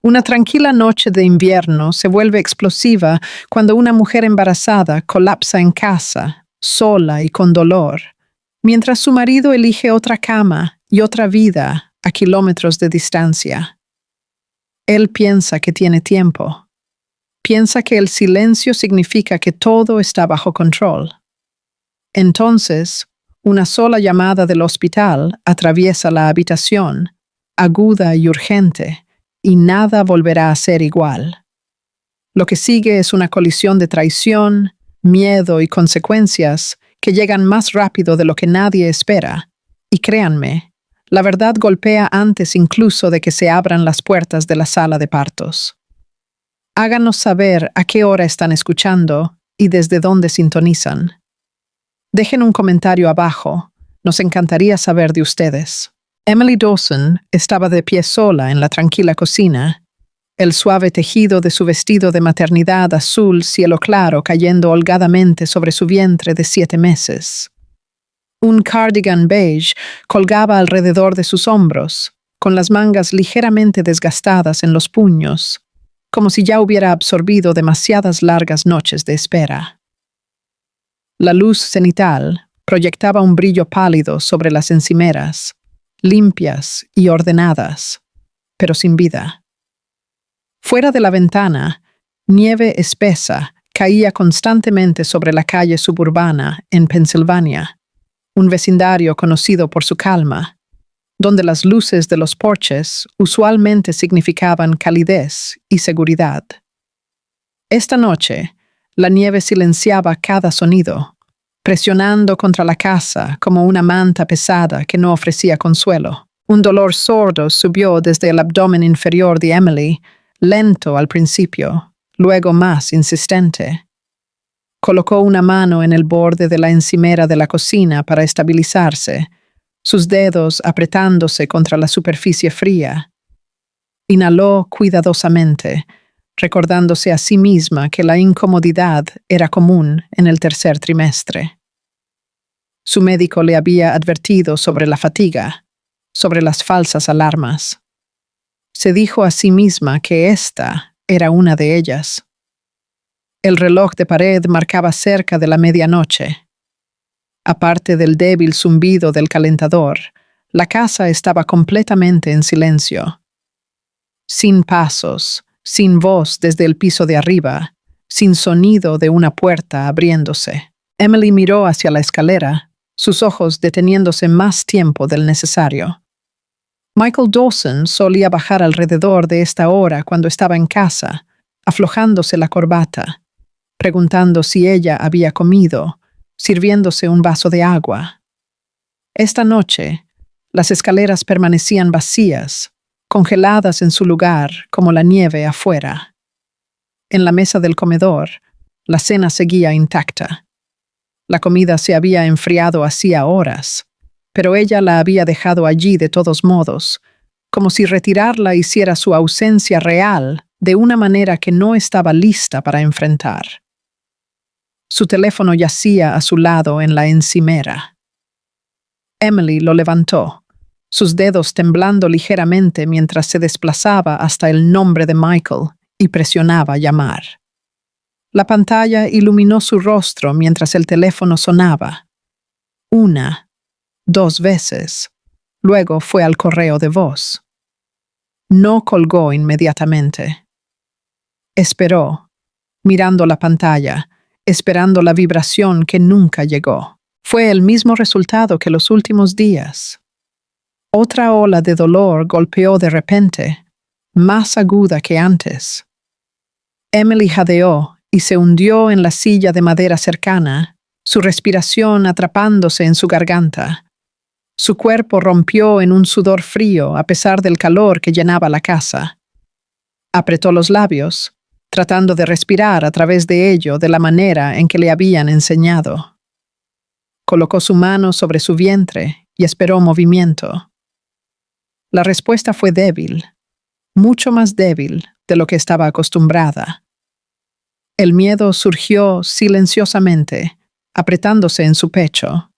Una tranquila noche de invierno se vuelve explosiva cuando una mujer embarazada colapsa en casa, sola y con dolor, mientras su marido elige otra cama y otra vida a kilómetros de distancia. Él piensa que tiene tiempo. Piensa que el silencio significa que todo está bajo control. Entonces, una sola llamada del hospital atraviesa la habitación, aguda y urgente, y nada volverá a ser igual. Lo que sigue es una colisión de traición, miedo y consecuencias que llegan más rápido de lo que nadie espera. Y créanme, la verdad golpea antes incluso de que se abran las puertas de la sala de partos. Háganos saber a qué hora están escuchando y desde dónde sintonizan. Dejen un comentario abajo, nos encantaría saber de ustedes. Emily Dawson estaba de pie sola en la tranquila cocina, el suave tejido de su vestido de maternidad azul cielo claro cayendo holgadamente sobre su vientre de 7 meses. Un cardigan beige colgaba alrededor de sus hombros, con las mangas ligeramente desgastadas en los puños, como si ya hubiera absorbido demasiadas largas noches de espera. La luz cenital proyectaba un brillo pálido sobre las encimeras, limpias y ordenadas, pero sin vida. Fuera de la ventana, nieve espesa caía constantemente sobre la calle suburbana en Pensilvania, un vecindario conocido por su calma, donde las luces de los porches usualmente significaban calidez y seguridad. Esta noche, la nieve silenciaba cada sonido, presionando contra la casa como una manta pesada que no ofrecía consuelo. Un dolor sordo subió desde el abdomen inferior de Emily, lento al principio, luego más insistente. Colocó una mano en el borde de la encimera de la cocina para estabilizarse, sus dedos apretándose contra la superficie fría. Inhaló cuidadosamente, recordándose a sí misma que la incomodidad era común en el tercer trimestre. Su médico le había advertido sobre la fatiga, sobre las falsas alarmas. Se dijo a sí misma que esta era una de ellas. El reloj de pared marcaba cerca de la medianoche. Aparte del débil zumbido del calentador, la casa estaba completamente en silencio. Sin pasos, sin voz desde el piso de arriba, sin sonido de una puerta abriéndose. Emily miró hacia la escalera, sus ojos deteniéndose más tiempo del necesario. Michael Dawson solía bajar alrededor de esta hora cuando estaba en casa, aflojándose la corbata, preguntando si ella había comido, sirviéndose un vaso de agua. Esta noche, las escaleras permanecían vacías, congeladas en su lugar como la nieve afuera. En la mesa del comedor, la cena seguía intacta. La comida se había enfriado hacía horas, pero ella la había dejado allí de todos modos, como si retirarla hiciera su ausencia real de una manera que no estaba lista para enfrentar. Su teléfono yacía a su lado en la encimera. Emily lo levantó, sus dedos temblando ligeramente mientras se desplazaba hasta el nombre de Michael y presionaba llamar. La pantalla iluminó su rostro mientras el teléfono sonaba. 1, 2 veces. Luego fue al correo de voz. No colgó inmediatamente. Esperó, mirando la pantalla, esperando la vibración que nunca llegó. Fue el mismo resultado que los últimos días. Otra ola de dolor golpeó de repente, más aguda que antes. Emily jadeó y se hundió en la silla de madera cercana, su respiración atrapándose en su garganta. Su cuerpo rompió en un sudor frío a pesar del calor que llenaba la casa. Apretó los labios, tratando de respirar a través de ello de la manera en que le habían enseñado. Colocó su mano sobre su vientre y esperó movimiento. La respuesta fue débil, mucho más débil de lo que estaba acostumbrada. El miedo surgió silenciosamente, apretándose en su pecho.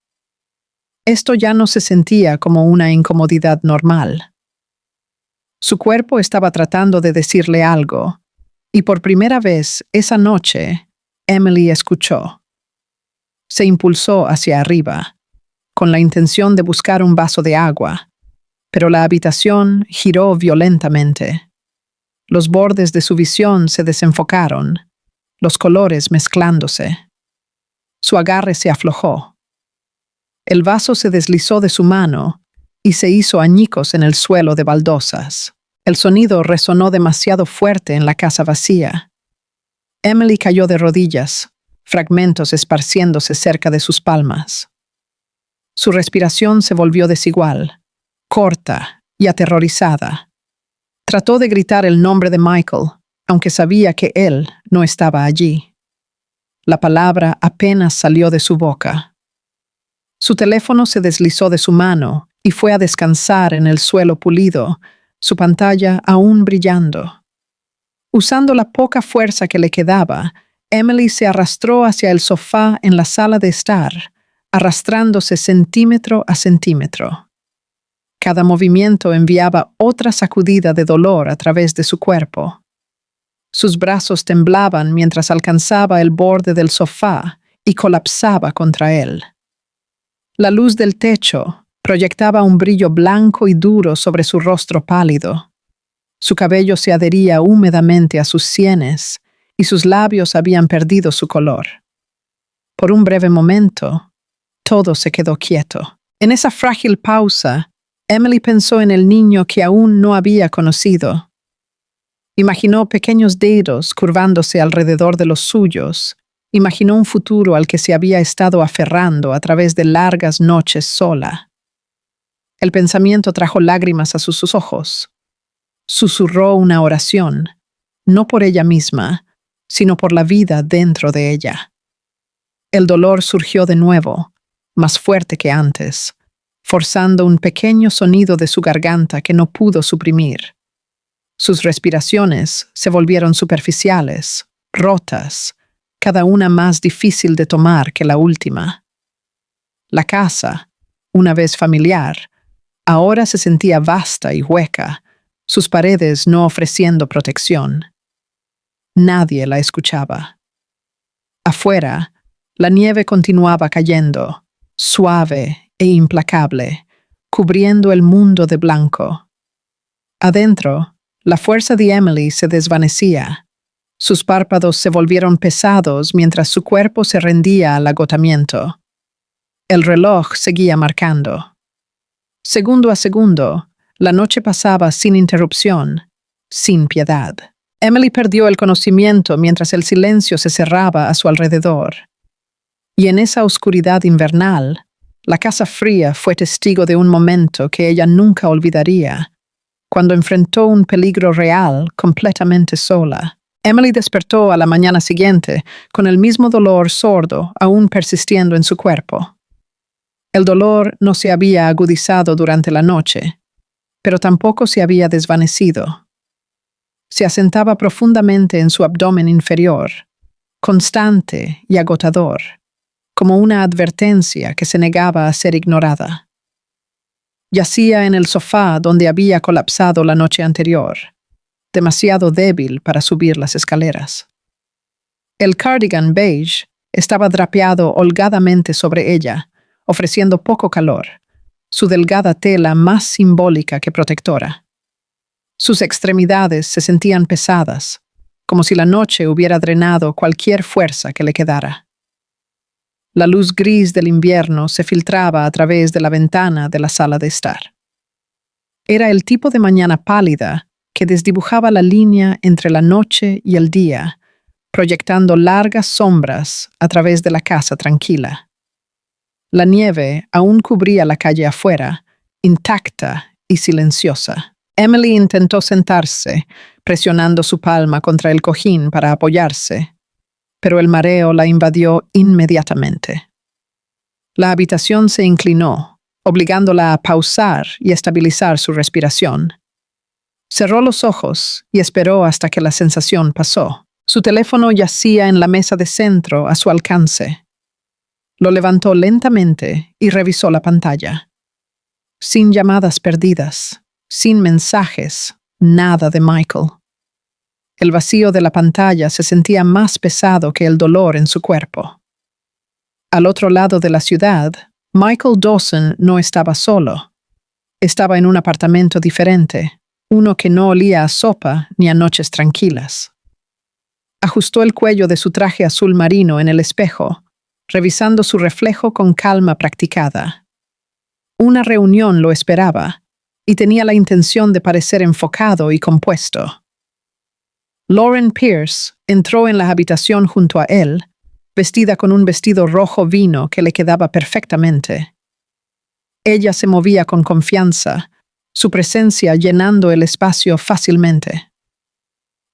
Esto ya no se sentía como una incomodidad normal. Su cuerpo estaba tratando de decirle algo, y por primera vez esa noche, Emily escuchó. Se impulsó hacia arriba, con la intención de buscar un vaso de agua, pero la habitación giró violentamente. Los bordes de su visión se desenfocaron, los colores mezclándose. Su agarre se aflojó. El vaso se deslizó de su mano y se hizo añicos en el suelo de baldosas. El sonido resonó demasiado fuerte en la casa vacía. Emily cayó de rodillas, fragmentos esparciéndose cerca de sus palmas. Su respiración se volvió desigual, corta y aterrorizada. Trató de gritar el nombre de Michael, aunque sabía que él no estaba allí. La palabra apenas salió de su boca. Su teléfono se deslizó de su mano y fue a descansar en el suelo pulido, su pantalla aún brillando. Usando la poca fuerza que le quedaba, Emily se arrastró hacia el sofá en la sala de estar, arrastrándose centímetro a centímetro. Cada movimiento enviaba otra sacudida de dolor a través de su cuerpo. Sus brazos temblaban mientras alcanzaba el borde del sofá y colapsaba contra él. La luz del techo proyectaba un brillo blanco y duro sobre su rostro pálido. Su cabello se adhería húmedamente a sus sienes y sus labios habían perdido su color. Por un breve momento, todo se quedó quieto. En esa frágil pausa, Emily pensó en el niño que aún no había conocido. Imaginó pequeños dedos curvándose alrededor de los suyos. Imaginó un futuro al que se había estado aferrando a través de largas noches sola. El pensamiento trajo lágrimas a sus ojos. Susurró una oración, no por ella misma, sino por la vida dentro de ella. El dolor surgió de nuevo, más fuerte que antes, forzando un pequeño sonido de su garganta que no pudo suprimir. Sus respiraciones se volvieron superficiales, rotas, cada una más difícil de tomar que la última. La casa, una vez familiar, ahora se sentía vasta y hueca, sus paredes no ofreciendo protección. Nadie la escuchaba. Afuera, la nieve continuaba cayendo, suave e implacable, cubriendo el mundo de blanco. Adentro, la fuerza de Emily se desvanecía. Sus párpados se volvieron pesados mientras su cuerpo se rendía al agotamiento. El reloj seguía marcando. Segundo a segundo, la noche pasaba sin interrupción, sin piedad. Emily perdió el conocimiento mientras el silencio se cerraba a su alrededor. Y en esa oscuridad invernal, la casa fría fue testigo de un momento que ella nunca olvidaría, cuando enfrentó un peligro real completamente sola. Emily despertó a la mañana siguiente con el mismo dolor sordo aún persistiendo en su cuerpo. El dolor no se había agudizado durante la noche, pero tampoco se había desvanecido. Se asentaba profundamente en su abdomen inferior, constante y agotador, como una advertencia que se negaba a ser ignorada. Yacía en el sofá donde había colapsado la noche anterior, demasiado débil para subir las escaleras. El cardigan beige estaba drapeado holgadamente sobre ella, ofreciendo poco calor, su delgada tela más simbólica que protectora. Sus extremidades se sentían pesadas, como si la noche hubiera drenado cualquier fuerza que le quedara. La luz gris del invierno se filtraba a través de la ventana de la sala de estar. Era el tipo de mañana pálida que desdibujaba la línea entre la noche y el día, proyectando largas sombras a través de la casa tranquila. La nieve aún cubría la calle afuera, intacta y silenciosa. Emily intentó sentarse, presionando su palma contra el cojín para apoyarse, pero el mareo la invadió inmediatamente. La habitación se inclinó, obligándola a pausar y estabilizar su respiración. Cerró los ojos y esperó hasta que la sensación pasó. Su teléfono yacía en la mesa de centro a su alcance. Lo levantó lentamente y revisó la pantalla. Sin llamadas perdidas, sin mensajes, nada de Michael. El vacío de la pantalla se sentía más pesado que el dolor en su cuerpo. Al otro lado de la ciudad, Michael Dawson no estaba solo. Estaba en un apartamento diferente, uno que no olía a sopa ni a noches tranquilas. Ajustó el cuello de su traje azul marino en el espejo, revisando su reflejo con calma practicada. Una reunión lo esperaba, y tenía la intención de parecer enfocado y compuesto. Lauren Pierce entró en la habitación junto a él, vestida con un vestido rojo vino que le quedaba perfectamente. Ella se movía con confianza, su presencia llenando el espacio fácilmente.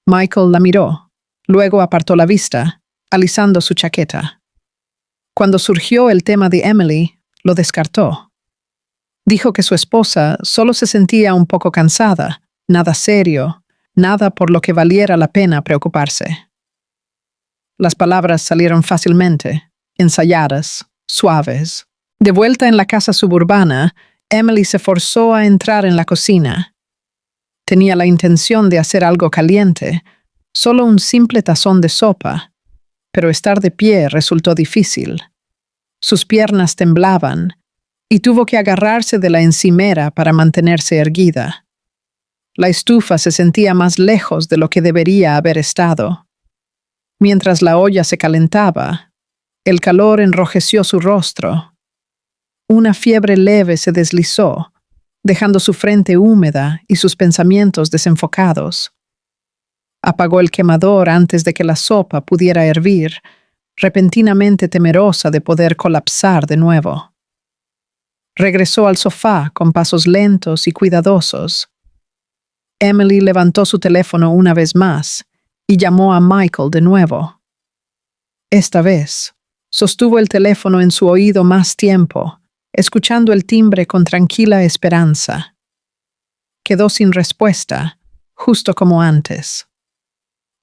Michael la miró, luego apartó la vista, alisando su chaqueta. Cuando surgió el tema de Emily, lo descartó. Dijo que su esposa solo se sentía un poco cansada, nada serio, nada por lo que valiera la pena preocuparse. Las palabras salieron fácilmente, ensayadas, suaves. De vuelta en la casa suburbana, Emily se forzó a entrar en la cocina. Tenía la intención de hacer algo caliente, solo un simple tazón de sopa, pero estar de pie resultó difícil. Sus piernas temblaban, y tuvo que agarrarse de la encimera para mantenerse erguida. La estufa se sentía más lejos de lo que debería haber estado. Mientras la olla se calentaba, el calor enrojeció su rostro. Una fiebre leve se deslizó, dejando su frente húmeda y sus pensamientos desenfocados. Apagó el quemador antes de que la sopa pudiera hervir, repentinamente temerosa de poder colapsar de nuevo. Regresó al sofá con pasos lentos y cuidadosos. Emily levantó su teléfono una vez más y llamó a Michael de nuevo. Esta vez, sostuvo el teléfono en su oído más tiempo, escuchando el timbre con tranquila esperanza. Quedó sin respuesta, justo como antes.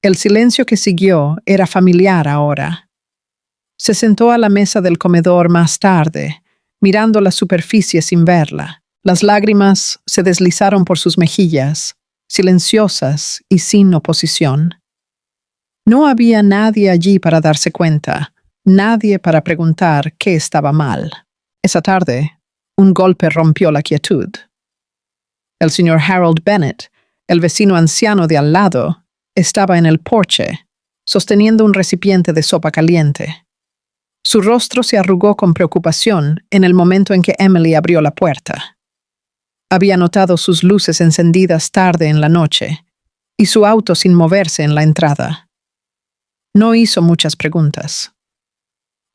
El silencio que siguió era familiar ahora. Se sentó a la mesa del comedor más tarde, mirando la superficie sin verla. Las lágrimas se deslizaron por sus mejillas, silenciosas y sin oposición. No había nadie allí para darse cuenta, nadie para preguntar qué estaba mal. Esa tarde, un golpe rompió la quietud. El señor Harold Bennett, el vecino anciano de al lado, estaba en el porche, sosteniendo un recipiente de sopa caliente. Su rostro se arrugó con preocupación en el momento en que Emily abrió la puerta. Había notado sus luces encendidas tarde en la noche y su auto sin moverse en la entrada. No hizo muchas preguntas.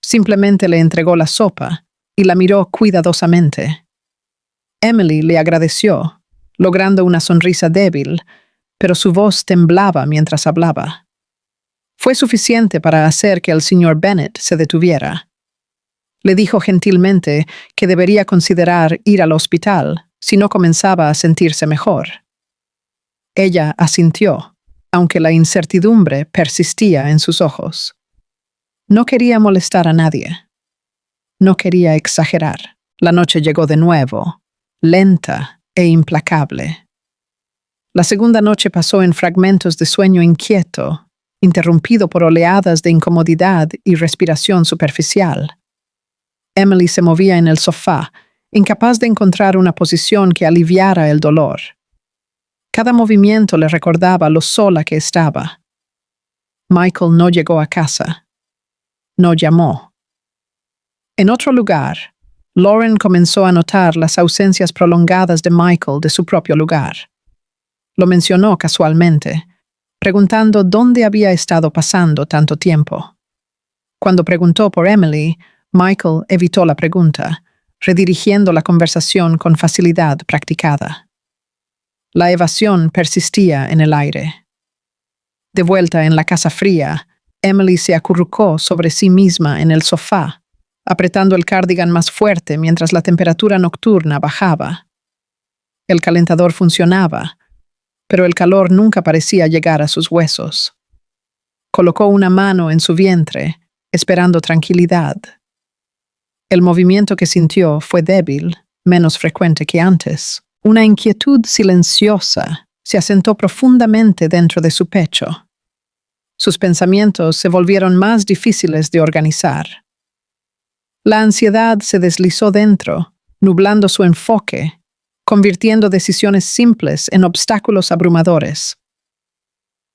Simplemente le entregó la sopa y la miró cuidadosamente. Emily le agradeció, logrando una sonrisa débil, pero su voz temblaba mientras hablaba. Fue suficiente para hacer que el señor Bennett se detuviera. Le dijo gentilmente que debería considerar ir al hospital si no comenzaba a sentirse mejor. Ella asintió, aunque la incertidumbre persistía en sus ojos. No quería molestar a nadie. No quería exagerar. La noche llegó de nuevo, lenta e implacable. La segunda noche pasó en fragmentos de sueño inquieto, interrumpido por oleadas de incomodidad y respiración superficial. Emily se movía en el sofá, incapaz de encontrar una posición que aliviara el dolor. Cada movimiento le recordaba lo sola que estaba. Michael no llegó a casa. No llamó. En otro lugar, Lauren comenzó a notar las ausencias prolongadas de Michael de su propio lugar. Lo mencionó casualmente, preguntando dónde había estado pasando tanto tiempo. Cuando preguntó por Emily, Michael evitó la pregunta, redirigiendo la conversación con facilidad practicada. La evasión persistía en el aire. De vuelta en la casa fría, Emily se acurrucó sobre sí misma en el sofá, apretando el cardigan más fuerte mientras la temperatura nocturna bajaba. El calentador funcionaba, pero el calor nunca parecía llegar a sus huesos. Colocó una mano en su vientre, esperando tranquilidad. El movimiento que sintió fue débil, menos frecuente que antes. Una inquietud silenciosa, se asentó profundamente dentro de su pecho. Sus pensamientos se volvieron más difíciles de organizar. La ansiedad se deslizó dentro, nublando su enfoque, convirtiendo decisiones simples en obstáculos abrumadores.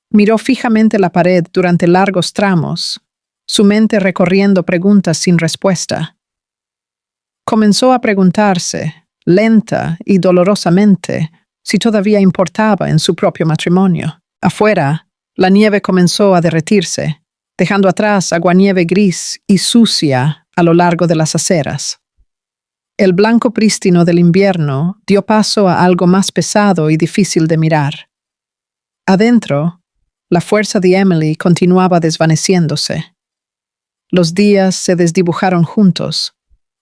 Miró fijamente la pared durante largos tramos, su mente recorriendo preguntas sin respuesta. Comenzó a preguntarse, lenta y dolorosamente, si todavía importaba en su propio matrimonio. Afuera, la nieve comenzó a derretirse, dejando atrás aguanieve gris y sucia a lo largo de las aceras. El blanco prístino del invierno dio paso a algo más pesado y difícil de mirar. Adentro, la fuerza de Emily continuaba desvaneciéndose. Los días se desdibujaron juntos,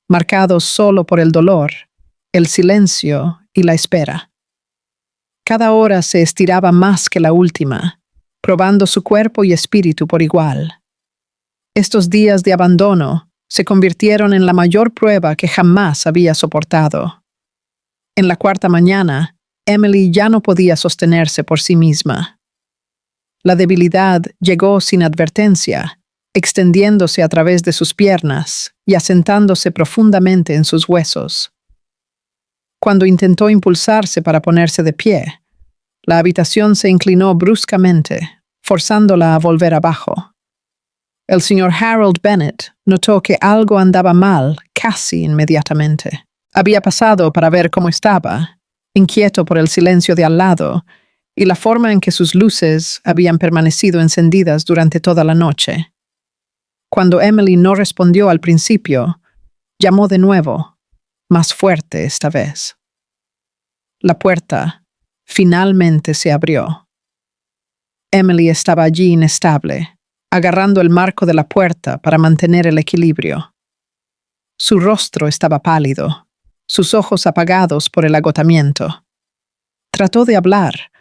marcados solo por el dolor, el silencio y la espera. Cada hora se estiraba más que la última, probando su cuerpo y espíritu por igual. Estos días de abandono se convirtieron en la mayor prueba que jamás había soportado. En la cuarta mañana, Emily ya no podía sostenerse por sí misma. La debilidad llegó sin advertencia, extendiéndose a través de sus piernas y asentándose profundamente en sus huesos. Cuando intentó impulsarse para ponerse de pie, la habitación se inclinó bruscamente, forzándola a volver abajo. El señor Harold Bennet notó que algo andaba mal casi inmediatamente. Había pasado para ver cómo estaba, inquieto por el silencio de al lado y la forma en que sus luces habían permanecido encendidas durante toda la noche. Cuando Emily no respondió al principio, llamó de nuevo, más fuerte esta vez. La puerta finalmente se abrió. Emily estaba allí inestable, agarrando el marco de la puerta para mantener el equilibrio. Su rostro estaba pálido, sus ojos apagados por el agotamiento. Trató de hablar,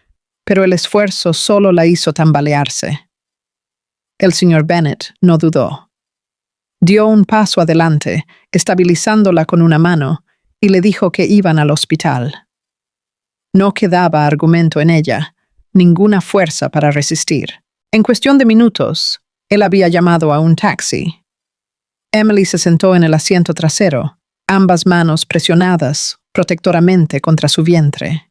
pero el esfuerzo solo la hizo tambalearse. El señor Bennet no dudó. Dio un paso adelante, estabilizándola con una mano, y le dijo que iban al hospital. No quedaba argumento en ella, ninguna fuerza para resistir. En cuestión de minutos, él había llamado a un taxi. Emily se sentó en el asiento trasero, ambas manos presionadas protectoramente contra su vientre.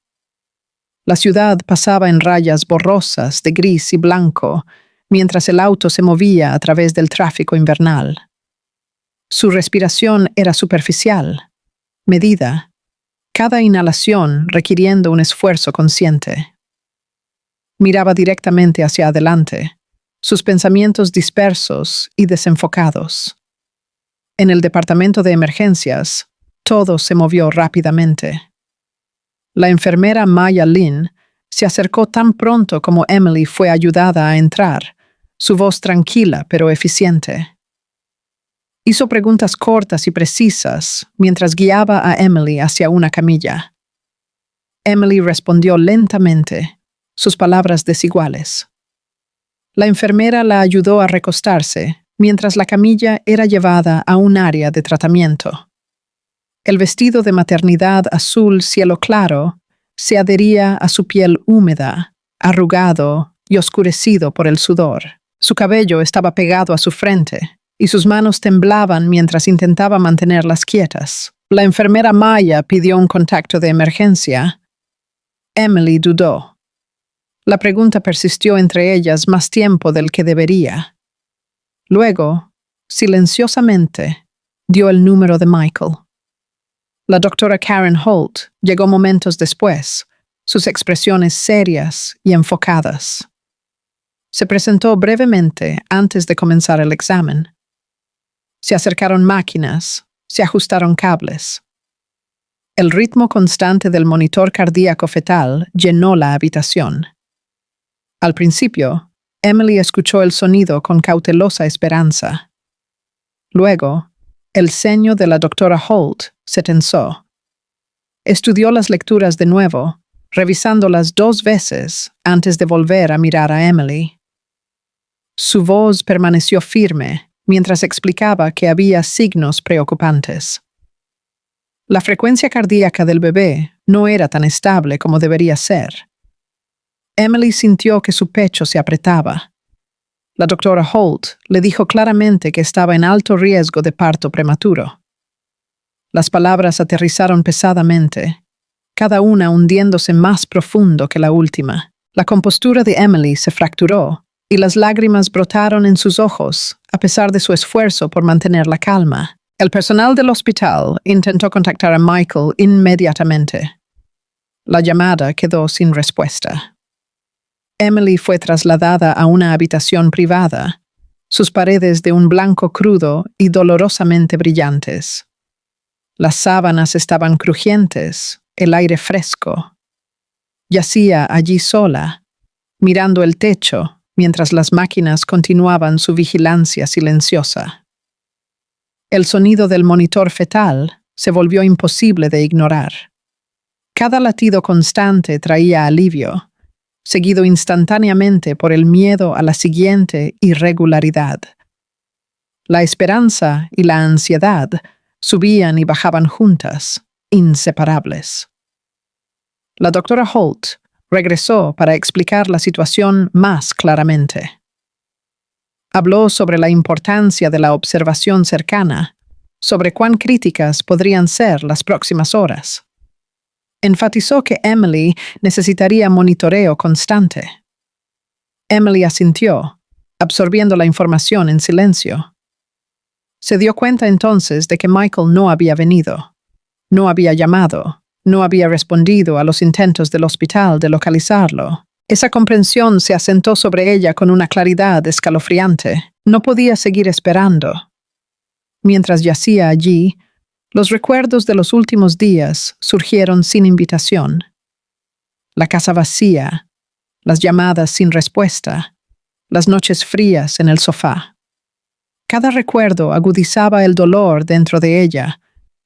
La ciudad pasaba en rayas borrosas de gris y blanco, mientras el auto se movía a través del tráfico invernal. Su respiración era superficial, medida, cada inhalación requiriendo un esfuerzo consciente. Miraba directamente hacia adelante, sus pensamientos dispersos y desenfocados. En el departamento de emergencias, todo se movió rápidamente. La enfermera Maya Lynn se acercó tan pronto como Emily fue ayudada a entrar, su voz tranquila pero eficiente. Hizo preguntas cortas y precisas mientras guiaba a Emily hacia una camilla. Emily respondió lentamente, sus palabras desiguales. La enfermera la ayudó a recostarse mientras la camilla era llevada a un área de tratamiento. El vestido de maternidad azul cielo claro se adhería a su piel húmeda, arrugado y oscurecido por el sudor. Su cabello estaba pegado a su frente y sus manos temblaban mientras intentaba mantenerlas quietas. La enfermera Maya pidió un contacto de emergencia. Emily dudó. La pregunta persistió entre ellas más tiempo del que debería. Luego, silenciosamente, dio el número de Michael. La doctora Karen Holt llegó momentos después, sus expresiones serias y enfocadas. Se presentó brevemente antes de comenzar el examen. Se acercaron máquinas, se ajustaron cables. El ritmo constante del monitor cardíaco fetal llenó la habitación. Al principio, Emily escuchó el sonido con cautelosa esperanza. Luego, el ceño de la doctora Holt se tensó. Estudió las lecturas de nuevo, revisándolas 2 veces antes de volver a mirar a Emily. Su voz permaneció firme mientras explicaba que había signos preocupantes. La frecuencia cardíaca del bebé no era tan estable como debería ser. Emily sintió que su pecho se apretaba. La doctora Holt le dijo claramente que estaba en alto riesgo de parto prematuro. Las palabras aterrizaron pesadamente, cada una hundiéndose más profundo que la última. La compostura de Emily se fracturó y las lágrimas brotaron en sus ojos, a pesar de su esfuerzo por mantener la calma. El personal del hospital intentó contactar a Michael inmediatamente. La llamada quedó sin respuesta. Emily fue trasladada a una habitación privada, sus paredes de un blanco crudo y dolorosamente brillantes. Las sábanas estaban crujientes, el aire fresco. Yacía allí sola, mirando el techo, mientras las máquinas continuaban su vigilancia silenciosa. El sonido del monitor fetal se volvió imposible de ignorar. Cada latido constante traía alivio, seguido instantáneamente por el miedo a la siguiente irregularidad. La esperanza y la ansiedad subían y bajaban juntas, inseparables. La doctora Holt regresó para explicar la situación más claramente. Habló sobre la importancia de la observación cercana, sobre cuán críticas podrían ser las próximas horas. Enfatizó que Emily necesitaría monitoreo constante. Emily asintió, absorbiendo la información en silencio. Se dio cuenta entonces de que Michael no había venido, no había llamado, no había respondido a los intentos del hospital de localizarlo. Esa comprensión se asentó sobre ella con una claridad escalofriante. No podía seguir esperando. Mientras yacía allí, los recuerdos de los últimos días surgieron sin invitación. La casa vacía, las llamadas sin respuesta, las noches frías en el sofá. Cada recuerdo agudizaba el dolor dentro de ella,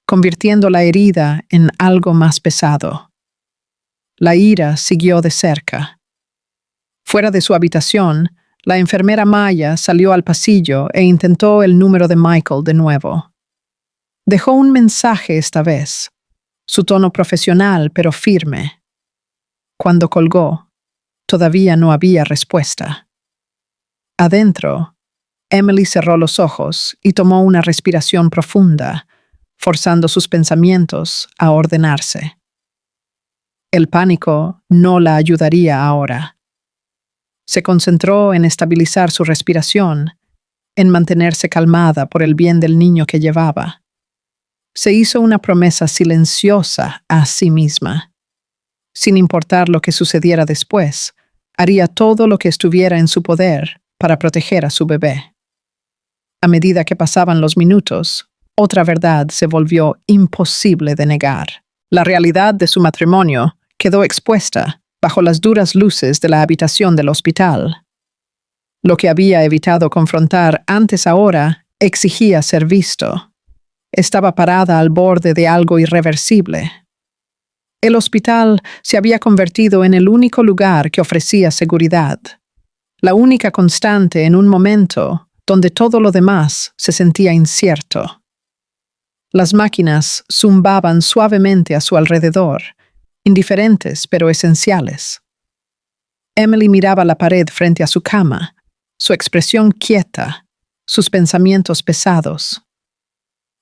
convirtiendo la herida en algo más pesado. La ira siguió de cerca. Fuera de su habitación, la enfermera Maya salió al pasillo e intentó el número de Michael de nuevo. Dejó un mensaje esta vez, su tono profesional pero firme. Cuando colgó, todavía no había respuesta. Adentro, Emily cerró los ojos y tomó una respiración profunda, forzando sus pensamientos a ordenarse. El pánico no la ayudaría ahora. Se concentró en estabilizar su respiración, en mantenerse calmada por el bien del niño que llevaba. Se hizo una promesa silenciosa a sí misma. Sin importar lo que sucediera después, haría todo lo que estuviera en su poder para proteger a su bebé. A medida que pasaban los minutos, otra verdad se volvió imposible de negar. La realidad de su matrimonio quedó expuesta bajo las duras luces de la habitación del hospital. Lo que había evitado confrontar antes ahora exigía ser visto. Estaba parada al borde de algo irreversible. El hospital se había convertido en el único lugar que ofrecía seguridad, la única constante en un momento donde todo lo demás se sentía incierto. Las máquinas zumbaban suavemente a su alrededor, indiferentes pero esenciales. Emily miraba la pared frente a su cama, su expresión quieta, sus pensamientos pesados.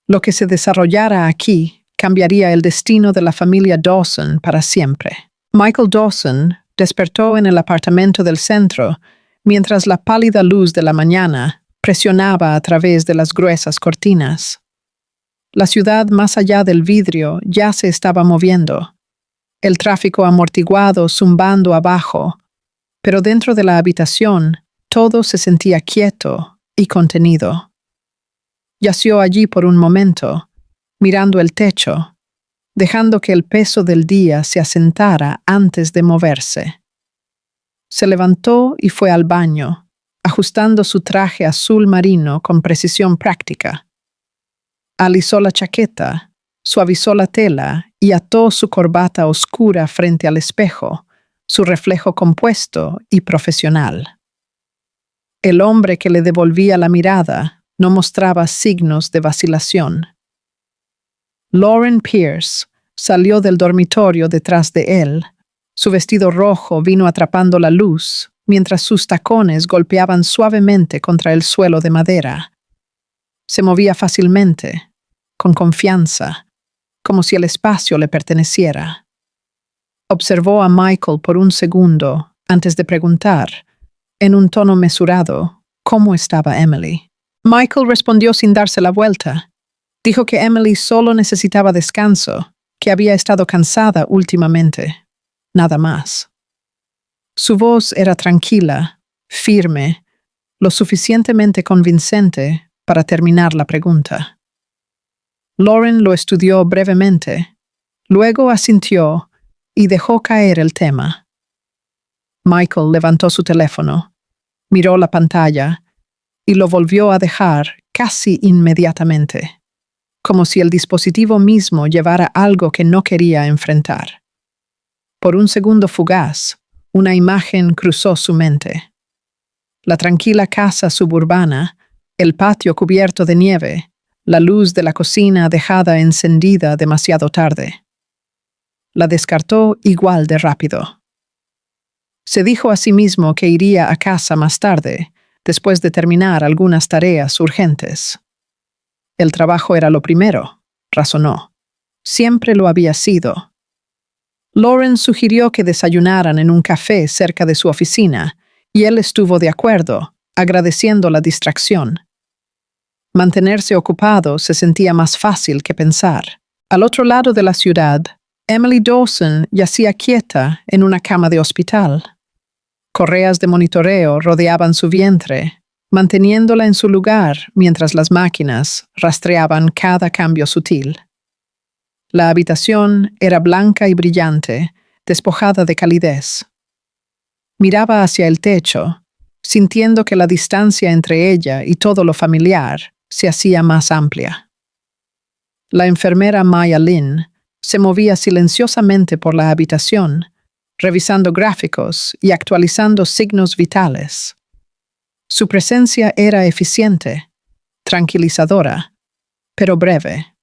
Lo que se desarrollara aquí cambiaría el destino de la familia Dawson para siempre. Michael Dawson despertó en el apartamento del centro mientras la pálida luz de la mañana presionaba a través de las gruesas cortinas. La ciudad más allá del vidrio ya se estaba moviendo, el tráfico amortiguado zumbando abajo, pero dentro de la habitación todo se sentía quieto y contenido. Yació allí por un momento, mirando el techo, dejando que el peso del día se asentara antes de moverse. Se levantó y fue al baño, ajustando su traje azul marino con precisión práctica. Alisó la chaqueta, suavizó la tela y ató su corbata oscura frente al espejo, su reflejo compuesto y profesional. El hombre que le devolvía la mirada no mostraba signos de vacilación. Lauren Pierce salió del dormitorio detrás de él, Su vestido rojo vino atrapando la luz, mientras sus tacones golpeaban suavemente contra el suelo de madera. Se movía fácilmente, con confianza, como si el espacio le perteneciera. Observó a Michael por un segundo antes de preguntar, en un tono mesurado, cómo estaba Emily. Michael respondió sin darse la vuelta. Dijo que Emily solo necesitaba descanso, que había estado cansada últimamente. Nada más. Su voz era tranquila, firme, lo suficientemente convincente para terminar la pregunta. Lauren lo estudió brevemente, luego asintió y dejó caer el tema. Michael levantó su teléfono, miró la pantalla y lo volvió a dejar casi inmediatamente, como si el dispositivo mismo llevara algo que no quería enfrentar. Por un segundo fugaz, una imagen cruzó su mente. La tranquila casa suburbana, el patio cubierto de nieve, la luz de la cocina dejada encendida demasiado tarde. La descartó igual de rápido. Se dijo a sí mismo que iría a casa más tarde, después de terminar algunas tareas urgentes. El trabajo era lo primero, razonó. Siempre lo había sido. Lauren sugirió que desayunaran en un café cerca de su oficina, y él estuvo de acuerdo, agradeciendo la distracción. Mantenerse ocupado se sentía más fácil que pensar. Al otro lado de la ciudad, Emily Dawson yacía quieta en una cama de hospital. Correas de monitoreo rodeaban su vientre, manteniéndola en su lugar mientras las máquinas rastreaban cada cambio sutil. La habitación era blanca y brillante, despojada de calidez. Miraba hacia el techo, sintiendo que la distancia entre ella y todo lo familiar se hacía más amplia. La enfermera Maya Lynn se movía silenciosamente por la habitación, revisando gráficos y actualizando signos vitales. Su presencia era eficiente, tranquilizadora, pero breve.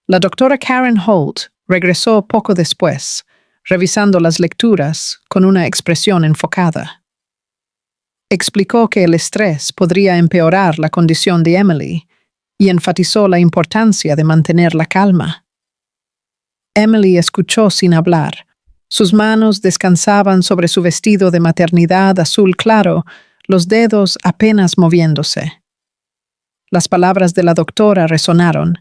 La doctora Karen Holt regresó poco después, revisando las lecturas con una expresión enfocada. Explicó que el estrés podría empeorar la condición de Emily y enfatizó la importancia de mantener la calma. Emily escuchó sin hablar. Sus manos descansaban sobre su vestido de maternidad azul claro, los dedos apenas moviéndose. Las palabras de la doctora resonaron,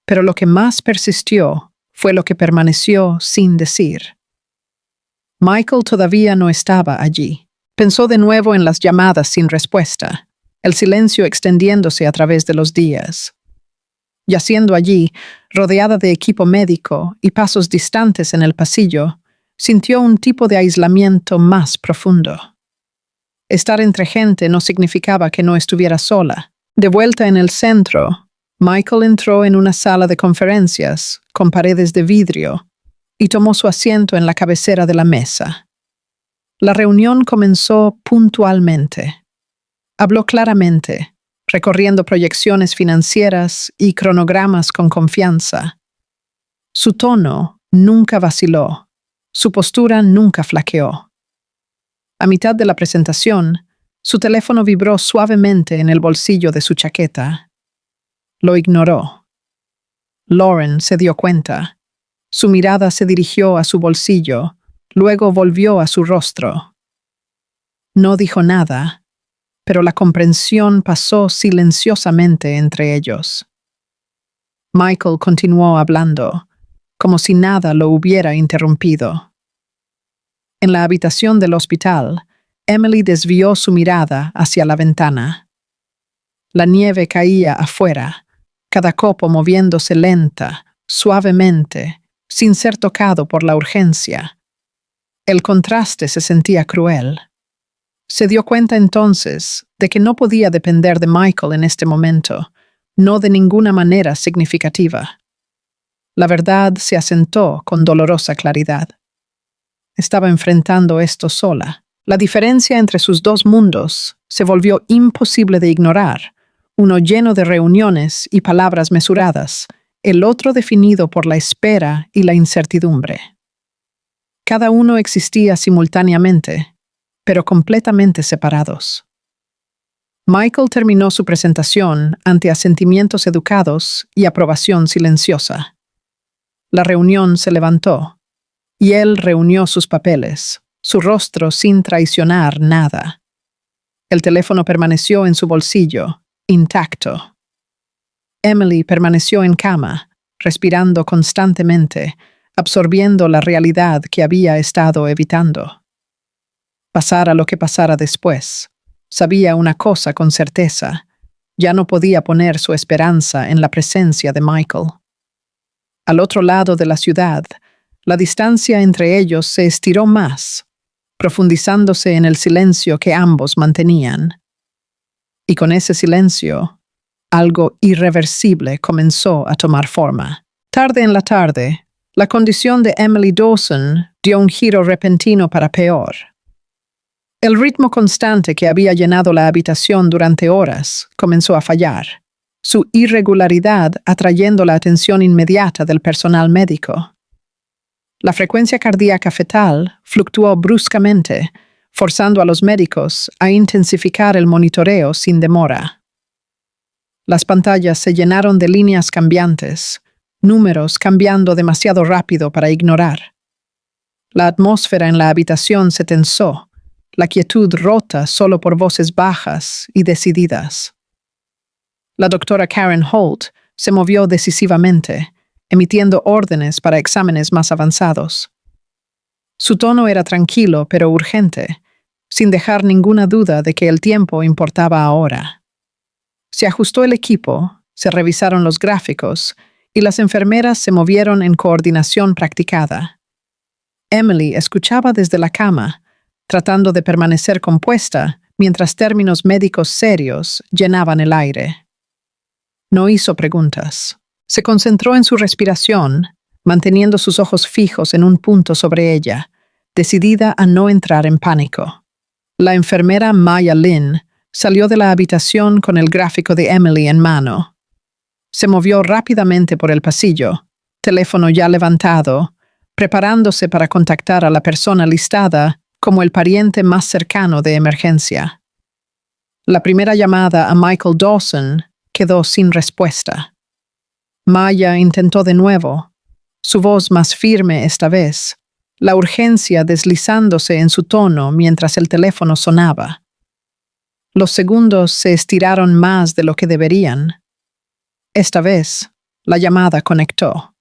pero lo que más persistió fue lo que permaneció sin decir. Michael todavía no estaba allí. Pensó de nuevo en las llamadas sin respuesta, el silencio extendiéndose a través de los días. Yaciendo allí, rodeada de equipo médico y pasos distantes en el pasillo, sintió un tipo de aislamiento más profundo. Estar entre gente no significaba que no estuviera sola. De vuelta en el centro, Michael entró en una sala de conferencias con paredes de vidrio y tomó su asiento en la cabecera de la mesa. La reunión comenzó puntualmente. Habló claramente, recorriendo proyecciones financieras y cronogramas con confianza. Su tono nunca vaciló, su postura nunca flaqueó. A mitad de la presentación, su teléfono vibró suavemente en el bolsillo de su chaqueta. Lo ignoró. Lauren se dio cuenta. Su mirada se dirigió a su bolsillo, luego volvió a su rostro. No dijo nada, pero la comprensión pasó silenciosamente entre ellos. Michael continuó hablando, como si nada lo hubiera interrumpido. En la habitación del hospital, Emily desvió su mirada hacia la ventana. La nieve caía afuera, cada copo moviéndose lenta, suavemente, sin ser tocado por la urgencia. El contraste se sentía cruel. Se dio cuenta entonces de que no podía depender de Michael en este momento, no de ninguna manera significativa. La verdad se asentó con dolorosa claridad. Estaba enfrentando esto sola. La diferencia entre sus dos mundos se volvió imposible de ignorar, uno lleno de reuniones y palabras mesuradas, el otro definido por la espera y la incertidumbre. Cada uno existía simultáneamente, pero completamente separados. Michael terminó su presentación ante asentimientos educados y aprobación silenciosa. La reunión se levantó, y él reunió sus papeles, su rostro sin traicionar nada. El teléfono permaneció en su bolsillo, intacto. Emily permaneció en cama, respirando constantemente, absorbiendo la realidad que había estado evitando. Pasara lo que pasara después, sabía una cosa con certeza: ya no podía poner su esperanza en la presencia de Michael. Al otro lado de la ciudad, la distancia entre ellos se estiró más, profundizándose en el silencio que ambos mantenían. Y con ese silencio, algo irreversible comenzó a tomar forma. Tarde en la tarde, la condición de Emily Dawson dio un giro repentino para peor. El ritmo constante que había llenado la habitación durante horas comenzó a fallar, su irregularidad atrayendo la atención inmediata del personal médico. La frecuencia cardíaca fetal fluctuó bruscamente, forzando a los médicos a intensificar el monitoreo sin demora. Las pantallas se llenaron de líneas cambiantes, números cambiando demasiado rápido para ignorar. La atmósfera en la habitación se tensó, la quietud rota solo por voces bajas y decididas. La doctora Karen Holt se movió decisivamente, emitiendo órdenes para exámenes más avanzados. Su tono era tranquilo pero urgente, sin dejar ninguna duda de que el tiempo importaba ahora. Se ajustó el equipo, se revisaron los gráficos y las enfermeras se movieron en coordinación practicada. Emily escuchaba desde la cama, tratando de permanecer compuesta mientras términos médicos serios llenaban el aire. No hizo preguntas. Se concentró en su respiración, manteniendo sus ojos fijos en un punto sobre ella, decidida a no entrar en pánico. La enfermera Maya Lynn salió de la habitación con el gráfico de Emily en mano. Se movió rápidamente por el pasillo, teléfono ya levantado, preparándose para contactar a la persona listada como el pariente más cercano de emergencia. La primera llamada a Michael Dawson quedó sin respuesta. Maya intentó de nuevo, su voz más firme esta vez, la urgencia deslizándose en su tono mientras el teléfono sonaba. Los segundos se estiraron más de lo que deberían. Esta vez, la llamada conectó.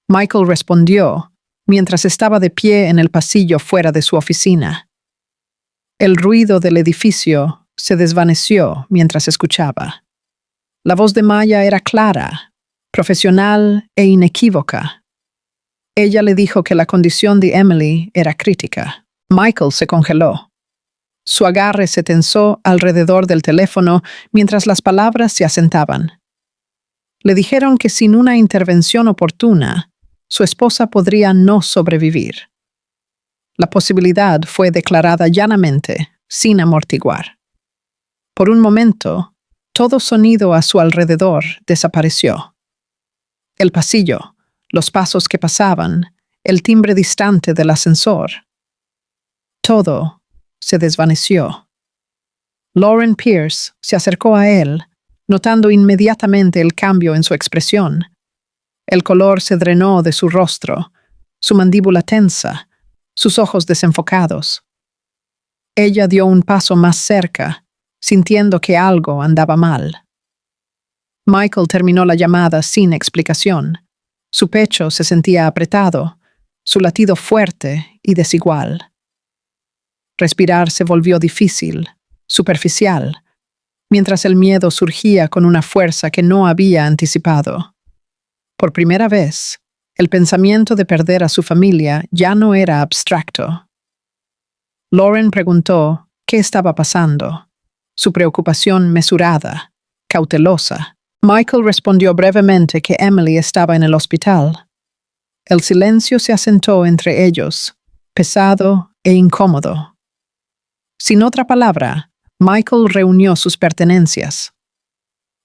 Michael respondió mientras estaba de pie en el pasillo fuera de su oficina. El ruido del edificio se desvaneció mientras escuchaba. La voz de Maya era clara, profesional e inequívoca. Ella le dijo que la condición de Emily era crítica. Michael se congeló. Su agarre se tensó alrededor del teléfono mientras las palabras se asentaban. Le dijeron que sin una intervención oportuna, su esposa podría no sobrevivir. La posibilidad fue declarada llanamente, sin amortiguar. Por un momento, todo sonido a su alrededor desapareció. El pasillo, los pasos que pasaban, el timbre distante del ascensor. Todo se desvaneció. Lauren Pierce se acercó a él, notando inmediatamente el cambio en su expresión. El color se drenó de su rostro, su mandíbula tensa, sus ojos desenfocados. Ella dio un paso más cerca, sintiendo que algo andaba mal. Michael terminó la llamada sin explicación. Su pecho se sentía apretado, su latido fuerte y desigual. Respirar se volvió difícil, superficial, mientras el miedo surgía con una fuerza que no había anticipado. Por primera vez, el pensamiento de perder a su familia ya no era abstracto. Lauren preguntó qué estaba pasando, su preocupación mesurada, cautelosa. Michael respondió brevemente que Emily estaba en el hospital. El silencio se asentó entre ellos, pesado e incómodo. Sin otra palabra, Michael reunió sus pertenencias.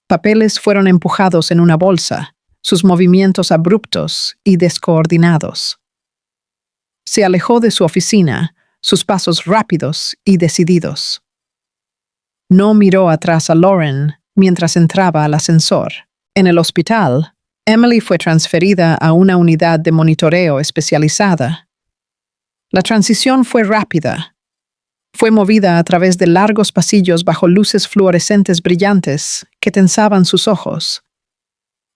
Papeles fueron empujados en una bolsa, sus movimientos abruptos y descoordinados. Se alejó de su oficina, sus pasos rápidos y decididos. No miró atrás a Lauren mientras entraba al ascensor. En el hospital, Emily fue transferida a una unidad de monitoreo especializada. La transición fue rápida. Fue movida a través de largos pasillos bajo luces fluorescentes brillantes que tensaban sus ojos.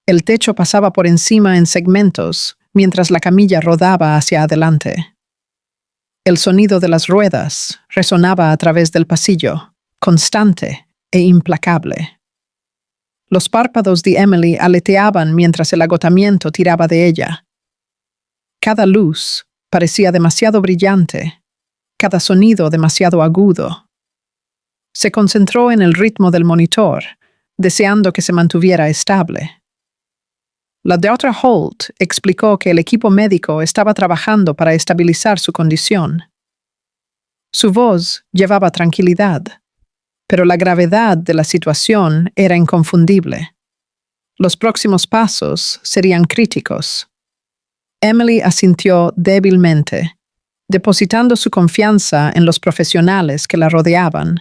El techo pasaba por encima en segmentos, mientras la camilla rodaba hacia adelante. El sonido de las ruedas resonaba a través del pasillo, constante e implacable. Los párpados de Emily aleteaban mientras el agotamiento tiraba de ella. Cada luz parecía demasiado brillante, cada sonido demasiado agudo. Se concentró en el ritmo del monitor, deseando que se mantuviera estable. La Dra. Holt explicó que el equipo médico estaba trabajando para estabilizar su condición. Su voz llevaba tranquilidad, pero la gravedad de la situación era inconfundible. Los próximos pasos serían críticos. Emily asintió débilmente, depositando su confianza en los profesionales que la rodeaban.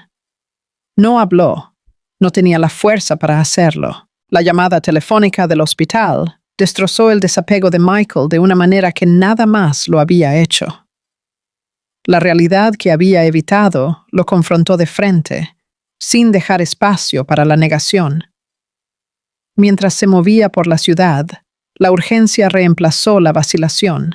No habló, no tenía la fuerza para hacerlo. La llamada telefónica del hospital destrozó el desapego de Michael de una manera que nada más lo había hecho. La realidad que había evitado lo confrontó de frente, sin dejar espacio para la negación. Mientras se movía por la ciudad, la urgencia reemplazó la vacilación.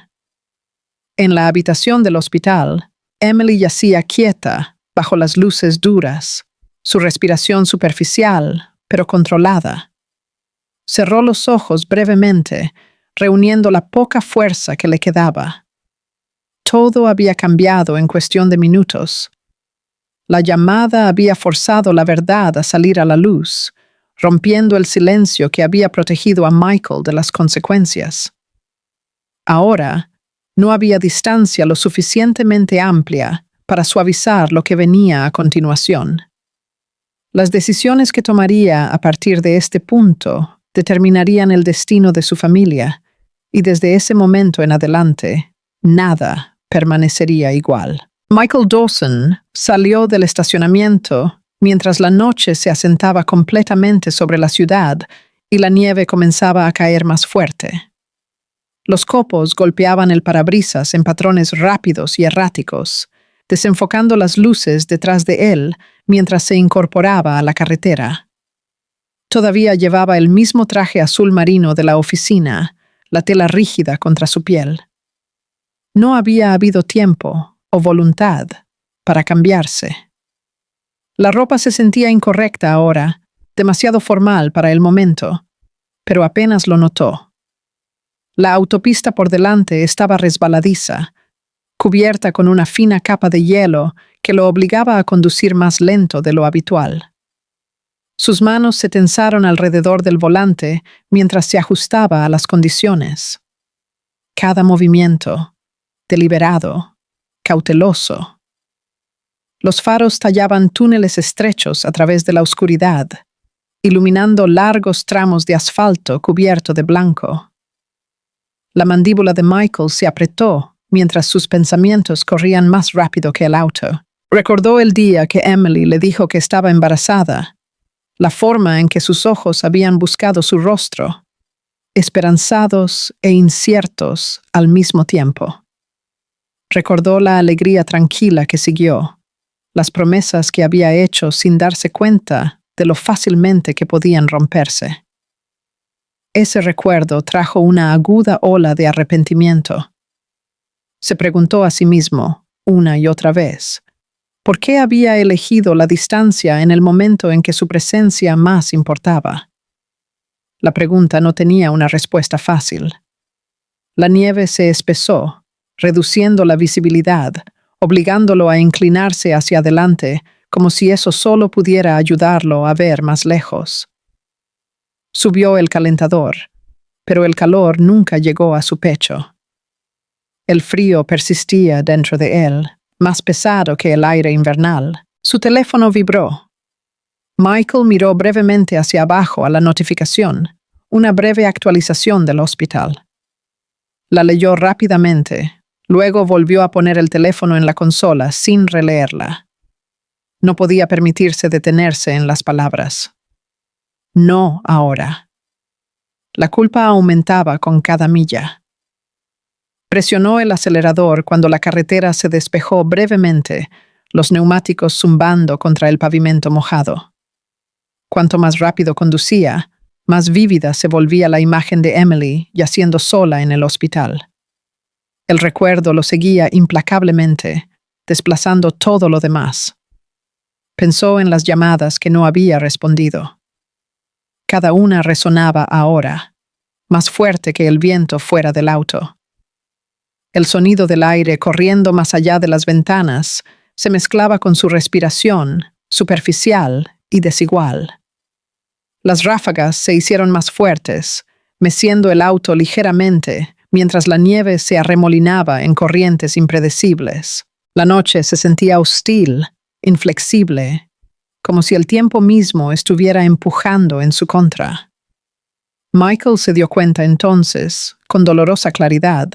En la habitación del hospital, Emily yacía quieta bajo las luces duras, su respiración superficial, pero controlada. Cerró los ojos brevemente, reuniendo la poca fuerza que le quedaba. Todo había cambiado en cuestión de minutos. La llamada había forzado la verdad a salir a la luz, rompiendo el silencio que había protegido a Michael de las consecuencias. Ahora, no había distancia lo suficientemente amplia para suavizar lo que venía a continuación. Las decisiones que tomaría a partir de este punto determinarían el destino de su familia, y desde ese momento en adelante, nada permanecería igual. Michael Dawson salió del estacionamiento mientras la noche se asentaba completamente sobre la ciudad y la nieve comenzaba a caer más fuerte. Los copos golpeaban el parabrisas en patrones rápidos y erráticos, desenfocando las luces detrás de él mientras se incorporaba a la carretera. Todavía llevaba el mismo traje azul marino de la oficina, la tela rígida contra su piel. No había habido tiempo o voluntad para cambiarse. La ropa se sentía incorrecta ahora, demasiado formal para el momento, pero apenas lo notó. La autopista por delante estaba resbaladiza, cubierta con una fina capa de hielo que lo obligaba a conducir más lento de lo habitual. Sus manos se tensaron alrededor del volante mientras se ajustaba a las condiciones. Cada movimiento, deliberado, cauteloso. Los faros tallaban túneles estrechos a través de la oscuridad, iluminando largos tramos de asfalto cubierto de blanco. La mandíbula de Michael se apretó mientras sus pensamientos corrían más rápido que el auto. Recordó el día que Emily le dijo que estaba embarazada, la forma en que sus ojos habían buscado su rostro, esperanzados e inciertos al mismo tiempo. Recordó la alegría tranquila que siguió, las promesas que había hecho sin darse cuenta de lo fácilmente que podían romperse. Ese recuerdo trajo una aguda ola de arrepentimiento. Se preguntó a sí mismo, una y otra vez, ¿por qué había elegido la distancia en el momento en que su presencia más importaba? La pregunta no tenía una respuesta fácil. La nieve se espesó, reduciendo la visibilidad, obligándolo a inclinarse hacia adelante, como si eso solo pudiera ayudarlo a ver más lejos. Subió el calentador, pero el calor nunca llegó a su pecho. El frío persistía dentro de él, más pesado que el aire invernal. Su teléfono vibró. Michael miró brevemente hacia abajo a la notificación, una breve actualización del hospital. La leyó rápidamente, Luego volvió a poner el teléfono en la consola sin releerla. No podía permitirse detenerse en las palabras. No ahora. La culpa aumentaba con cada milla. Presionó el acelerador cuando la carretera se despejó brevemente, los neumáticos zumbando contra el pavimento mojado. Cuanto más rápido conducía, más vívida se volvía la imagen de Emily yaciendo sola en el hospital. El recuerdo lo seguía implacablemente, desplazando todo lo demás. Pensó en las llamadas que no había respondido. Cada una resonaba ahora, más fuerte que el viento fuera del auto. El sonido del aire corriendo más allá de las ventanas se mezclaba con su respiración, superficial y desigual. Las ráfagas se hicieron más fuertes, meciendo el auto ligeramente, mientras la nieve se arremolinaba en corrientes impredecibles. La noche se sentía hostil, inflexible, como si el tiempo mismo estuviera empujando en su contra. Michael se dio cuenta entonces, con dolorosa claridad,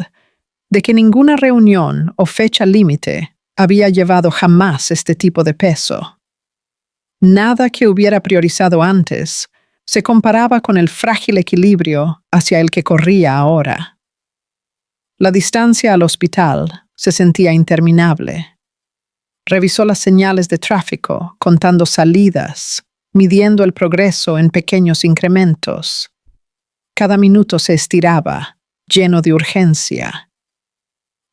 de que ninguna reunión o fecha límite había llevado jamás este tipo de peso. Nada que hubiera priorizado antes se comparaba con el frágil equilibrio hacia el que corría ahora. La distancia al hospital se sentía interminable. Revisó las señales de tráfico, contando salidas, midiendo el progreso en pequeños incrementos. Cada minuto se estiraba, lleno de urgencia.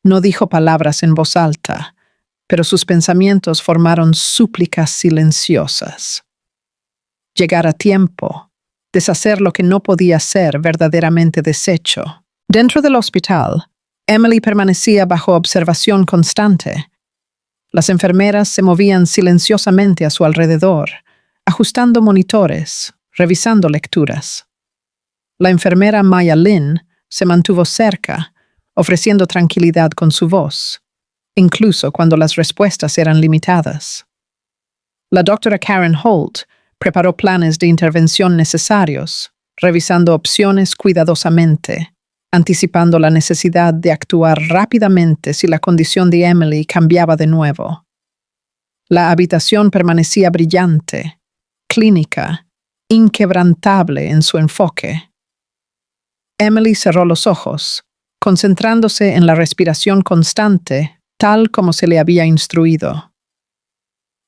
No dijo palabras en voz alta, pero sus pensamientos formaron súplicas silenciosas. Llegar a tiempo, deshacer lo que no podía ser verdaderamente deshecho. Dentro del hospital, Emily permanecía bajo observación constante. Las enfermeras se movían silenciosamente a su alrededor, ajustando monitores, revisando lecturas. La enfermera Maya Lynn se mantuvo cerca, ofreciendo tranquilidad con su voz, incluso cuando las respuestas eran limitadas. La doctora Karen Holt preparó planes de intervención necesarios, revisando opciones cuidadosamente, anticipando la necesidad de actuar rápidamente si la condición de Emily cambiaba de nuevo. La habitación permanecía brillante, clínica, inquebrantable en su enfoque. Emily cerró los ojos, concentrándose en la respiración constante, tal como se le había instruido.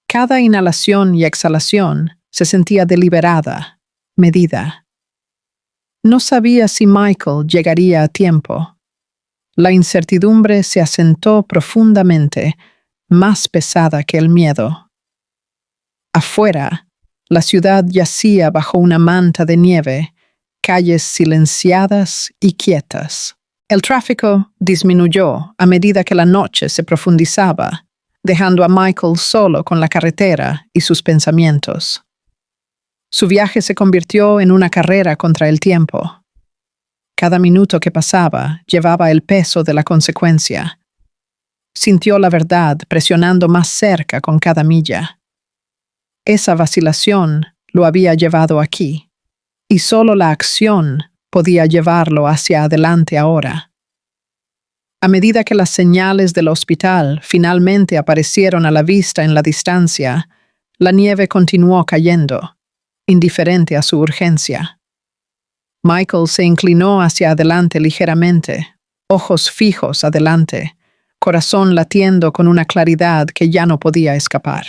Cada inhalación y exhalación se sentía deliberada, medida. No sabía si Michael llegaría a tiempo. La incertidumbre se asentó profundamente, más pesada que el miedo. Afuera, la ciudad yacía bajo una manta de nieve, calles silenciadas y quietas. El tráfico disminuyó a medida que la noche se profundizaba, dejando a Michael solo con la carretera y sus pensamientos. Su viaje se convirtió en una carrera contra el tiempo. Cada minuto que pasaba llevaba el peso de la consecuencia. Sintió la verdad presionando más cerca con cada milla. Esa vacilación lo había llevado aquí, y solo la acción podía llevarlo hacia adelante ahora. A medida que las señales del hospital finalmente aparecieron a la vista en la distancia, la nieve continuó cayendo, indiferente a su urgencia. Michael se inclinó hacia adelante ligeramente, ojos fijos adelante, corazón latiendo con una claridad que ya no podía escapar.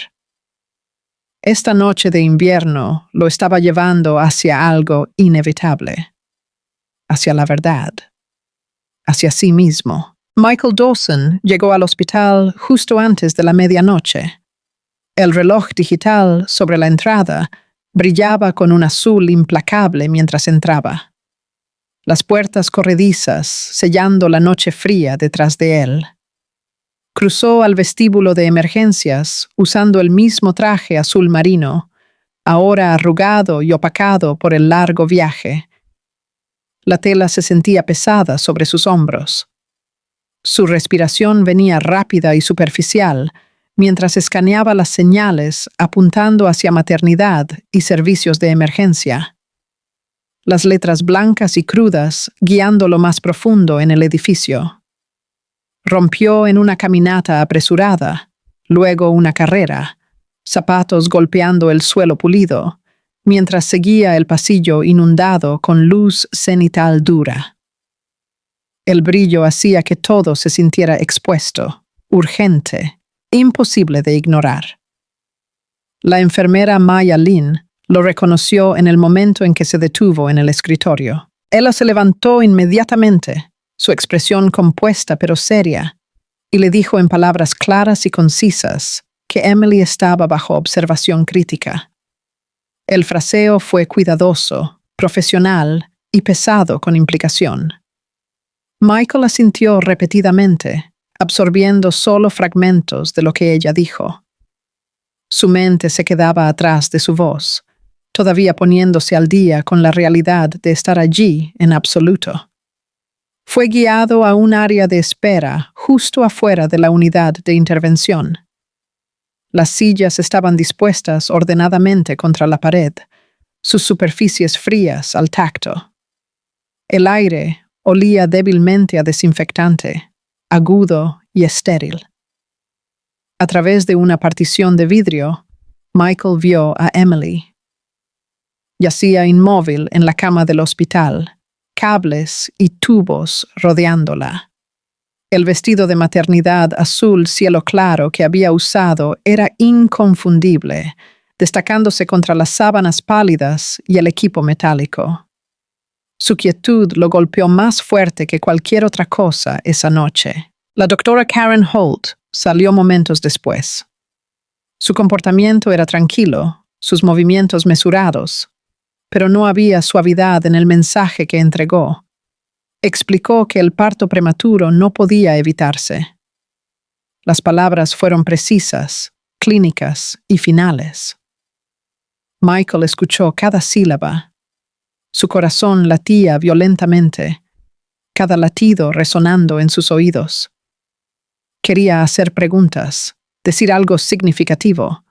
Esta noche de invierno lo estaba llevando hacia algo inevitable, hacia la verdad, hacia sí mismo. Michael Dawson llegó al hospital justo antes de la medianoche. El reloj digital sobre la entrada brillaba con un azul implacable mientras entraba. Las puertas corredizas sellando la noche fría detrás de él. Cruzó al vestíbulo de emergencias usando el mismo traje azul marino, ahora arrugado y opacado por el largo viaje. La tela se sentía pesada sobre sus hombros. Su respiración venía rápida y superficial, mientras escaneaba las señales apuntando hacia maternidad y servicios de emergencia. Las letras blancas y crudas guiando lo más profundo en el edificio. Rompió en una caminata apresurada, luego una carrera, zapatos golpeando el suelo pulido, mientras seguía el pasillo inundado con luz cenital dura. El brillo hacía que todo se sintiera expuesto, urgente, imposible de ignorar. La enfermera Maya Lin lo reconoció en el momento en que se detuvo en el escritorio. Ella se levantó inmediatamente, su expresión compuesta pero seria, y le dijo en palabras claras y concisas que Emily estaba bajo observación crítica. El fraseo fue cuidadoso, profesional y pesado con implicación. Michael asintió repetidamente, absorbiendo solo fragmentos de lo que ella dijo. Su mente se quedaba atrás de su voz, todavía poniéndose al día con la realidad de estar allí en absoluto. Fue guiado a un área de espera justo afuera de la unidad de intervención. Las sillas estaban dispuestas ordenadamente contra la pared, sus superficies frías al tacto. El aire olía débilmente a desinfectante, agudo y estéril. A través de una partición de vidrio, Michael vio a Emily. Yacía inmóvil en la cama del hospital, cables y tubos rodeándola. El vestido de maternidad azul cielo claro que había usado era inconfundible, destacándose contra las sábanas pálidas y el equipo metálico. Su quietud lo golpeó más fuerte que cualquier otra cosa esa noche. La doctora Karen Holt salió momentos después. Su comportamiento era tranquilo, sus movimientos mesurados, pero no había suavidad en el mensaje que entregó. Explicó que el parto prematuro no podía evitarse. Las palabras fueron precisas, clínicas y finales. Michael escuchó cada sílaba. Su corazón latía violentamente, cada latido resonando en sus oídos. Quería hacer preguntas, decir algo significativo,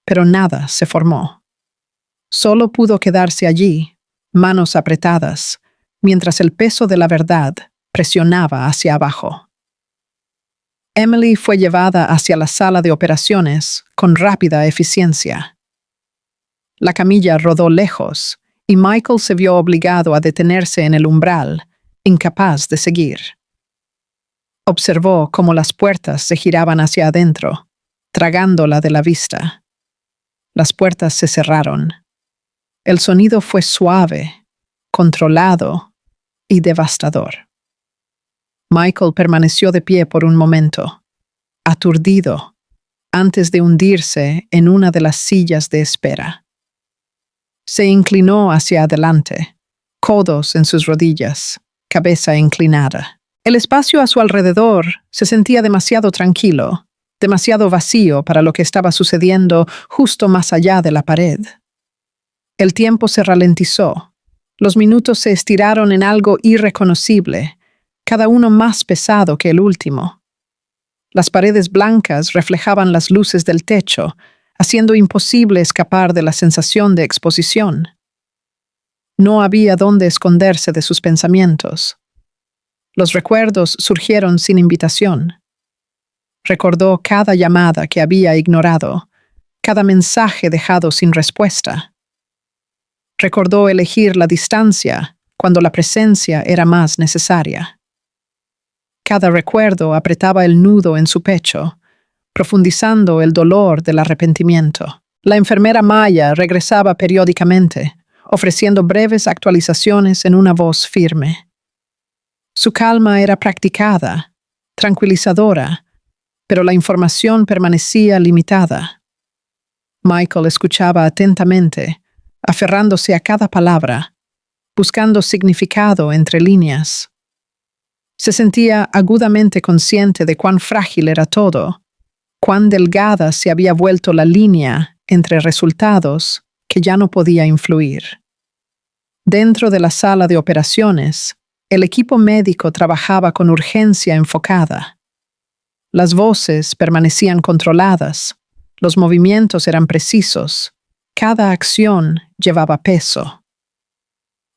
pero nada se formó. Solo pudo quedarse allí, manos apretadas, mientras el peso de la verdad presionaba hacia abajo. Emily fue llevada hacia la sala de operaciones con rápida eficiencia. La camilla rodó lejos y Michael se vio obligado a detenerse en el umbral, incapaz de seguir. Observó cómo las puertas se giraban hacia adentro, tragándola de la vista. Las puertas se cerraron. El sonido fue suave, controlado y devastador. Michael permaneció de pie por un momento, aturdido, antes de hundirse en una de las sillas de espera. Se inclinó hacia adelante, codos en sus rodillas, cabeza inclinada. El espacio a su alrededor se sentía demasiado tranquilo, demasiado vacío para lo que estaba sucediendo justo más allá de la pared. El tiempo se ralentizó. Los minutos se estiraron en algo irreconocible, cada uno más pesado que el último. Las paredes blancas reflejaban las luces del techo, haciendo imposible escapar de la sensación de exposición. No había dónde esconderse de sus pensamientos. Los recuerdos surgieron sin invitación. Recordó cada llamada que había ignorado, cada mensaje dejado sin respuesta. Recordó elegir la distancia cuando la presencia era más necesaria. Cada recuerdo apretaba el nudo en su pecho, profundizando el dolor del arrepentimiento. La enfermera Maya regresaba periódicamente, ofreciendo breves actualizaciones en una voz firme. Su calma era practicada, tranquilizadora, pero la información permanecía limitada. Michael escuchaba atentamente, aferrándose a cada palabra, buscando significado entre líneas. Se sentía agudamente consciente de cuán frágil era todo, cuán delgada se había vuelto la línea entre resultados que ya no podía influir. Dentro de la sala de operaciones, el equipo médico trabajaba con urgencia enfocada. Las voces permanecían controladas, los movimientos eran precisos, cada acción llevaba peso.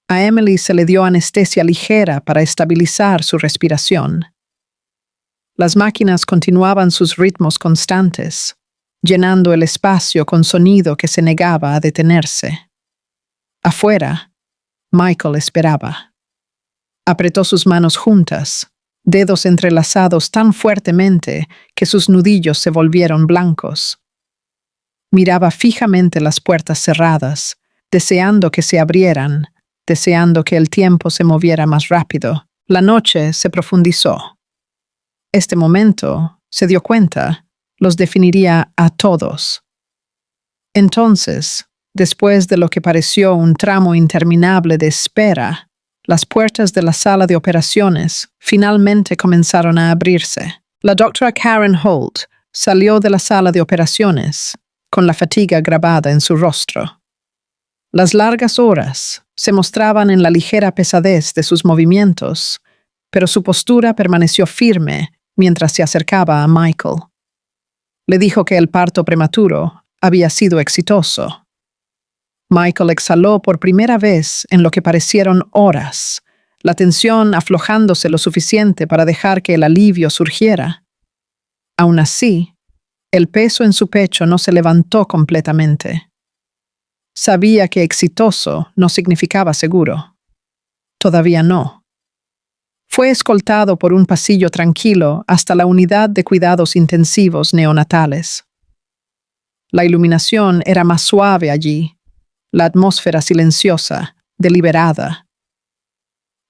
A Emily se le dio anestesia ligera para estabilizar su respiración. Las máquinas continuaban sus ritmos constantes, llenando el espacio con sonido que se negaba a detenerse. Afuera, Michael esperaba. Apretó sus manos juntas, dedos entrelazados tan fuertemente que sus nudillos se volvieron blancos. Miraba fijamente las puertas cerradas, deseando que se abrieran, deseando que el tiempo se moviera más rápido. La noche se profundizó. Este momento, se dio cuenta, los definiría a todos. Entonces, después de lo que pareció un tramo interminable de espera, las puertas de la sala de operaciones finalmente comenzaron a abrirse. La doctora Karen Holt salió de la sala de operaciones, con la fatiga grabada en su rostro. Las largas horas se mostraban en la ligera pesadez de sus movimientos, pero su postura permaneció firme mientras se acercaba a Michael. Le dijo que el parto prematuro había sido exitoso. Michael exhaló por primera vez en lo que parecieron horas, la tensión aflojándose lo suficiente para dejar que el alivio surgiera. Aún así, el peso en su pecho no se levantó completamente. Sabía que exitoso no significaba seguro. Todavía no. Fue escoltado por un pasillo tranquilo hasta la unidad de cuidados intensivos neonatales. La iluminación era más suave allí, la atmósfera silenciosa, deliberada.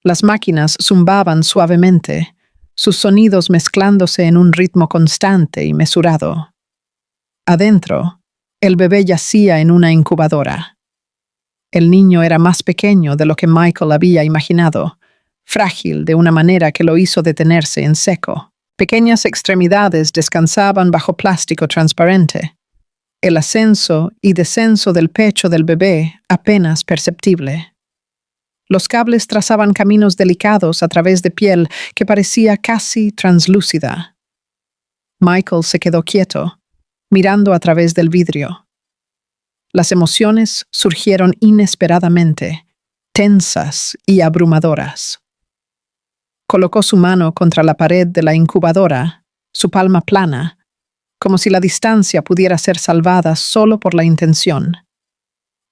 Las máquinas zumbaban suavemente, sus sonidos mezclándose en un ritmo constante y mesurado. Adentro, el bebé yacía en una incubadora. El niño era más pequeño de lo que Michael había imaginado, frágil de una manera que lo hizo detenerse en seco. Pequeñas extremidades descansaban bajo plástico transparente. El ascenso y descenso del pecho del bebé apenas perceptible. Los cables trazaban caminos delicados a través de piel que parecía casi translúcida. Michael se quedó quieto, mirando a través del vidrio. Las emociones surgieron inesperadamente, tensas y abrumadoras. Colocó su mano contra la pared de la incubadora, su palma plana, como si la distancia pudiera ser salvada solo por la intención.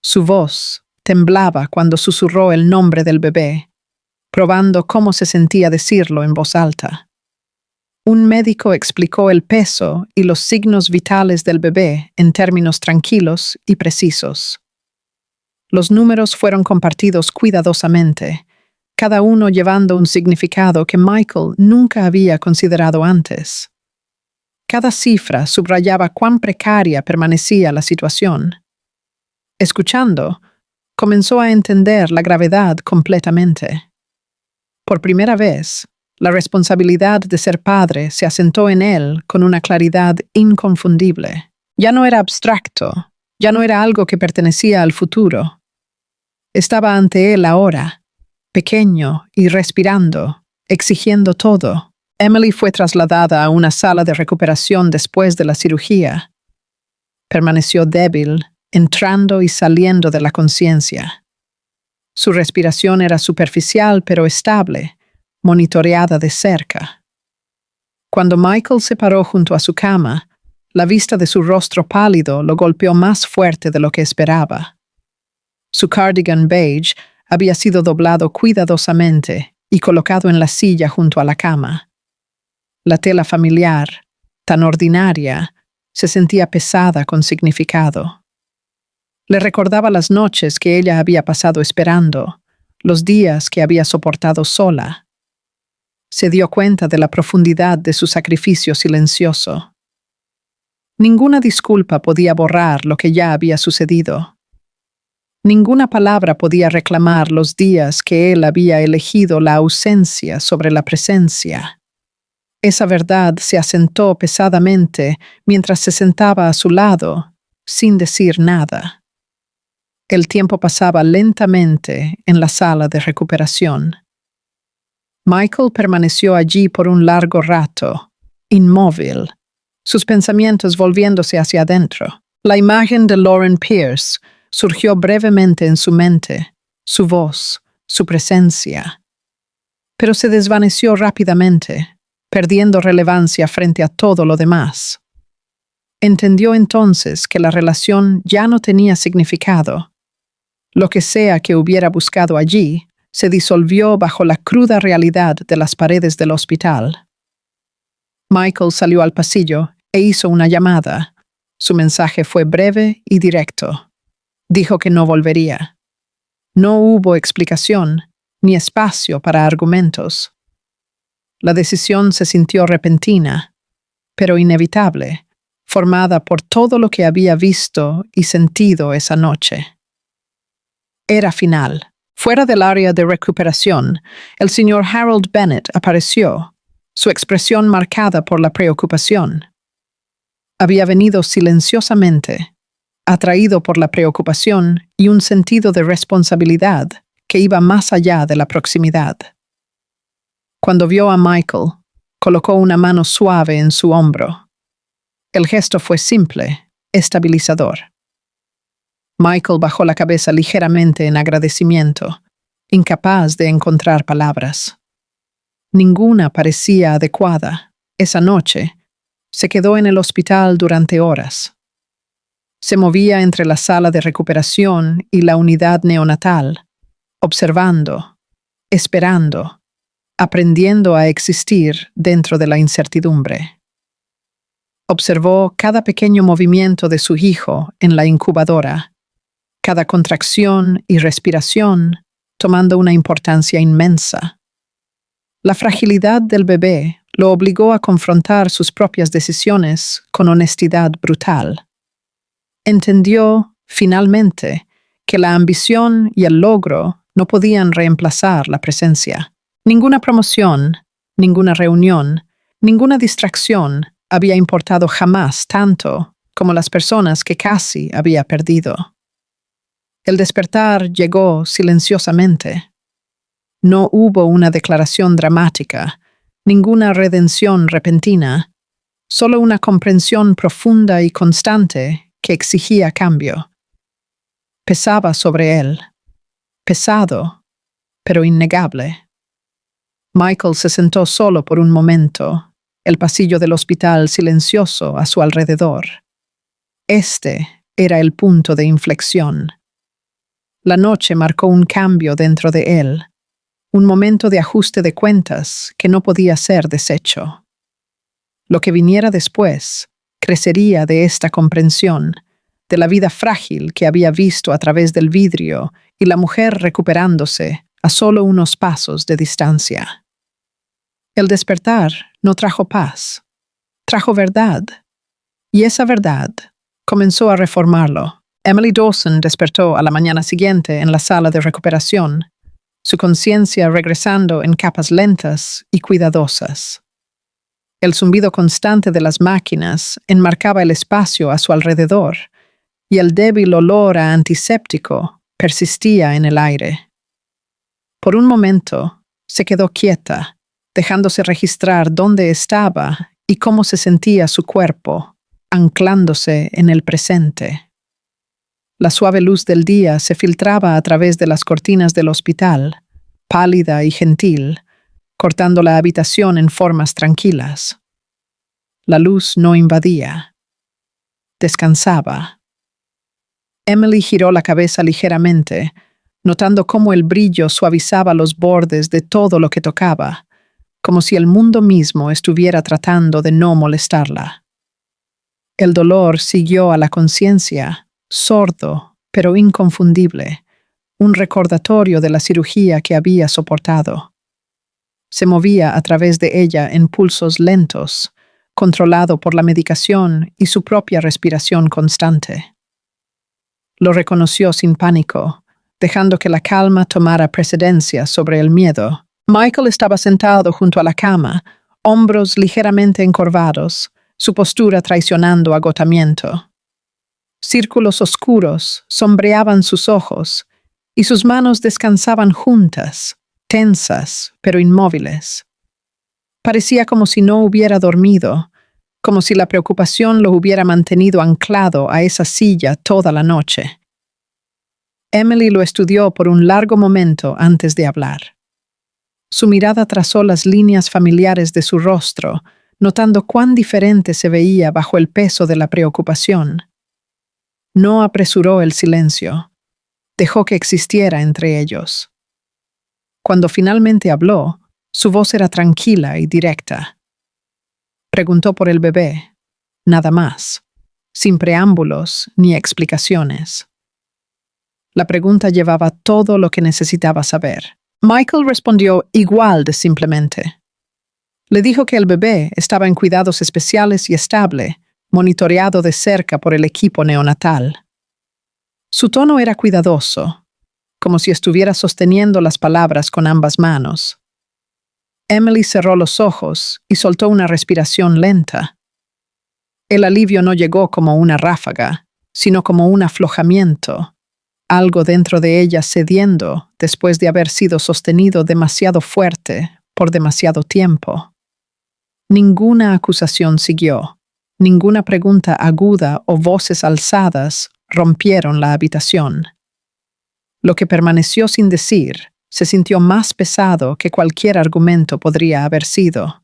Su voz temblaba cuando susurró el nombre del bebé, probando cómo se sentía decirlo en voz alta. Un médico explicó el peso y los signos vitales del bebé en términos tranquilos y precisos. Los números fueron compartidos cuidadosamente, cada uno llevando un significado que Michael nunca había considerado antes. Cada cifra subrayaba cuán precaria permanecía la situación. Escuchando, comenzó a entender la gravedad completamente. Por primera vez, la responsabilidad de ser padre se asentó en él con una claridad inconfundible. Ya no era abstracto, ya no era algo que pertenecía al futuro. Estaba ante él ahora, pequeño y respirando, exigiendo todo. Emily fue trasladada a una sala de recuperación después de la cirugía. Permaneció débil, entrando y saliendo de la conciencia. Su respiración era superficial pero estable, monitoreada de cerca. Cuando Michael se paró junto a su cama, la vista de su rostro pálido lo golpeó más fuerte de lo que esperaba. Su cardigan beige había sido doblado cuidadosamente y colocado en la silla junto a la cama. La tela familiar, tan ordinaria, se sentía pesada con significado. Le recordaba las noches que ella había pasado esperando, los días que había soportado sola. Se dio cuenta de la profundidad de su sacrificio silencioso. Ninguna disculpa podía borrar lo que ya había sucedido. Ninguna palabra podía reclamar los días que él había elegido la ausencia sobre la presencia. Esa verdad se asentó pesadamente mientras se sentaba a su lado, sin decir nada. El tiempo pasaba lentamente en la sala de recuperación. Michael permaneció allí por un largo rato, inmóvil, sus pensamientos volviéndose hacia adentro. La imagen de Lauren Pierce surgió brevemente en su mente, su voz, su presencia. Pero se desvaneció rápidamente, perdiendo relevancia frente a todo lo demás. Entendió entonces que la relación ya no tenía significado. Lo que sea que hubiera buscado allí se disolvió bajo la cruda realidad de las paredes del hospital. Michael salió al pasillo e hizo una llamada. Su mensaje fue breve y directo. Dijo que no volvería. No hubo explicación ni espacio para argumentos. La decisión se sintió repentina, pero inevitable, formada por todo lo que había visto y sentido esa noche. Era final. Fuera del área de recuperación, el señor Harold Bennett apareció, su expresión marcada por la preocupación. Había venido silenciosamente, atraído por la preocupación y un sentido de responsabilidad que iba más allá de la proximidad. Cuando vio a Michael, colocó una mano suave en su hombro. El gesto fue simple, estabilizador. Michael bajó la cabeza ligeramente en agradecimiento, incapaz de encontrar palabras. Ninguna parecía adecuada. Esa noche, se quedó en el hospital durante horas. Se movía entre la sala de recuperación y la unidad neonatal, observando, esperando, aprendiendo a existir dentro de la incertidumbre. Observó cada pequeño movimiento de su hijo en la incubadora, cada contracción y respiración tomando una importancia inmensa. La fragilidad del bebé lo obligó a confrontar sus propias decisiones con honestidad brutal. Entendió, finalmente, que la ambición y el logro no podían reemplazar la presencia. Ninguna promoción, ninguna reunión, ninguna distracción había importado jamás tanto como las personas que casi había perdido. El despertar llegó silenciosamente. No hubo una declaración dramática, ninguna redención repentina, solo una comprensión profunda y constante que exigía cambio. Pesaba sobre él, pesado, pero innegable. Michael se sentó solo por un momento, el pasillo del hospital silencioso a su alrededor. Este era el punto de inflexión. La noche marcó un cambio dentro de él, un momento de ajuste de cuentas que no podía ser deshecho. Lo que viniera después crecería de esta comprensión, de la vida frágil que había visto a través del vidrio y la mujer recuperándose a solo unos pasos de distancia. El despertar no trajo paz, trajo verdad, y esa verdad comenzó a reformarlo. Emily Dawson despertó a la mañana siguiente en la sala de recuperación, su conciencia regresando en capas lentas y cuidadosas. El zumbido constante de las máquinas enmarcaba el espacio a su alrededor, y el débil olor a antiséptico persistía en el aire. Por un momento, se quedó quieta, dejándose registrar dónde estaba y cómo se sentía su cuerpo, anclándose en el presente. La suave luz del día se filtraba a través de las cortinas del hospital, pálida y gentil, cortando la habitación en formas tranquilas. La luz no invadía. Descansaba. Emily giró la cabeza ligeramente, notando cómo el brillo suavizaba los bordes de todo lo que tocaba, como si el mundo mismo estuviera tratando de no molestarla. El dolor siguió a la conciencia, sordo, pero inconfundible, un recordatorio de la cirugía que había soportado. Se movía a través de ella en pulsos lentos, controlado por la medicación y su propia respiración constante. Lo reconoció sin pánico, dejando que la calma tomara precedencia sobre el miedo. Michael estaba sentado junto a la cama, hombros ligeramente encorvados, su postura traicionando agotamiento. Círculos oscuros sombreaban sus ojos, y sus manos descansaban juntas, tensas pero inmóviles. Parecía como si no hubiera dormido, como si la preocupación lo hubiera mantenido anclado a esa silla toda la noche. Emily lo estudió por un largo momento antes de hablar. Su mirada trazó las líneas familiares de su rostro, notando cuán diferente se veía bajo el peso de la preocupación. No apresuró el silencio. Dejó que existiera entre ellos. Cuando finalmente habló, su voz era tranquila y directa. Preguntó por el bebé, nada más, sin preámbulos ni explicaciones. La pregunta llevaba todo lo que necesitaba saber. Michael respondió igual de simplemente. Le dijo que el bebé estaba en cuidados especiales y estable, monitoreado de cerca por el equipo neonatal. Su tono era cuidadoso, como si estuviera sosteniendo las palabras con ambas manos. Emily cerró los ojos y soltó una respiración lenta. El alivio no llegó como una ráfaga, sino como un aflojamiento, algo dentro de ella cediendo después de haber sido sostenido demasiado fuerte por demasiado tiempo. Ninguna acusación siguió, ninguna pregunta aguda o voces alzadas rompieron la habitación. Lo que permaneció sin decir se sintió más pesado que cualquier argumento podría haber sido.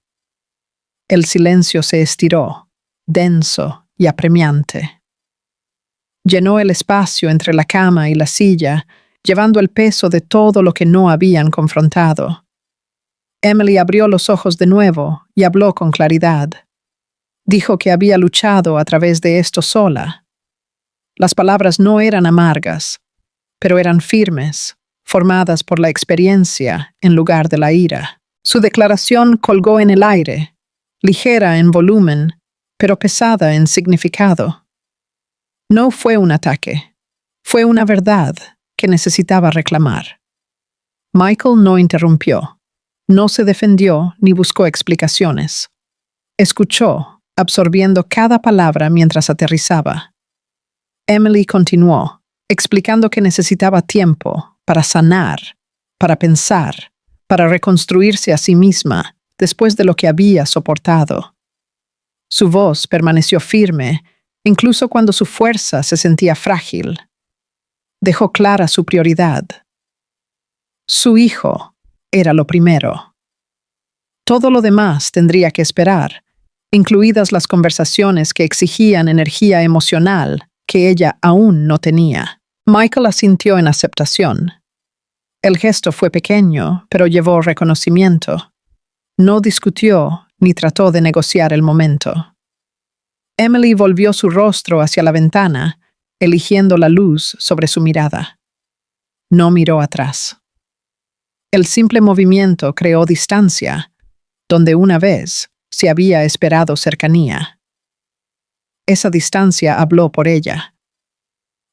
El silencio se estiró, denso y apremiante. Llenó el espacio entre la cama y la silla, llevando el peso de todo lo que no habían confrontado. Emily abrió los ojos de nuevo y habló con claridad. Dijo que había luchado a través de esto sola. Las palabras no eran amargas, pero eran firmes, formadas por la experiencia en lugar de la ira. Su declaración colgó en el aire, ligera en volumen, pero pesada en significado. No fue un ataque, fue una verdad que necesitaba reclamar. Michael no interrumpió, no se defendió ni buscó explicaciones. Escuchó, absorbiendo cada palabra mientras aterrizaba. Emily continuó, explicando que necesitaba tiempo para sanar, para pensar, para reconstruirse a sí misma después de lo que había soportado. Su voz permaneció firme, incluso cuando su fuerza se sentía frágil. Dejó clara su prioridad. Su hijo era lo primero. Todo lo demás tendría que esperar, incluidas las conversaciones que exigían energía emocional que ella aún no tenía. Michael asintió en aceptación. El gesto fue pequeño, pero llevó reconocimiento. No discutió ni trató de negociar el momento. Emily volvió su rostro hacia la ventana, eligiendo la luz sobre su mirada. No miró atrás. El simple movimiento creó distancia, donde una vez se había esperado cercanía. Esa distancia habló por ella.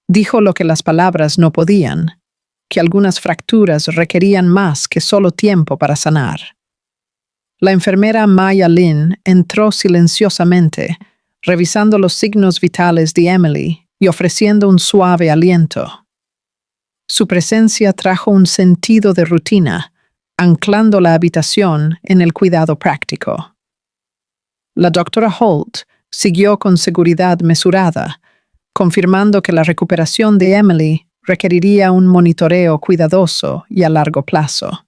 Dijo lo que las palabras no podían, que algunas fracturas requerían más que solo tiempo para sanar. La enfermera Maya Lin entró silenciosamente, revisando los signos vitales de Emily y ofreciendo un suave aliento. Su presencia trajo un sentido de rutina, anclando la habitación en el cuidado práctico. La doctora Holt siguió con seguridad mesurada, confirmando que la recuperación de Emily requeriría un monitoreo cuidadoso y a largo plazo.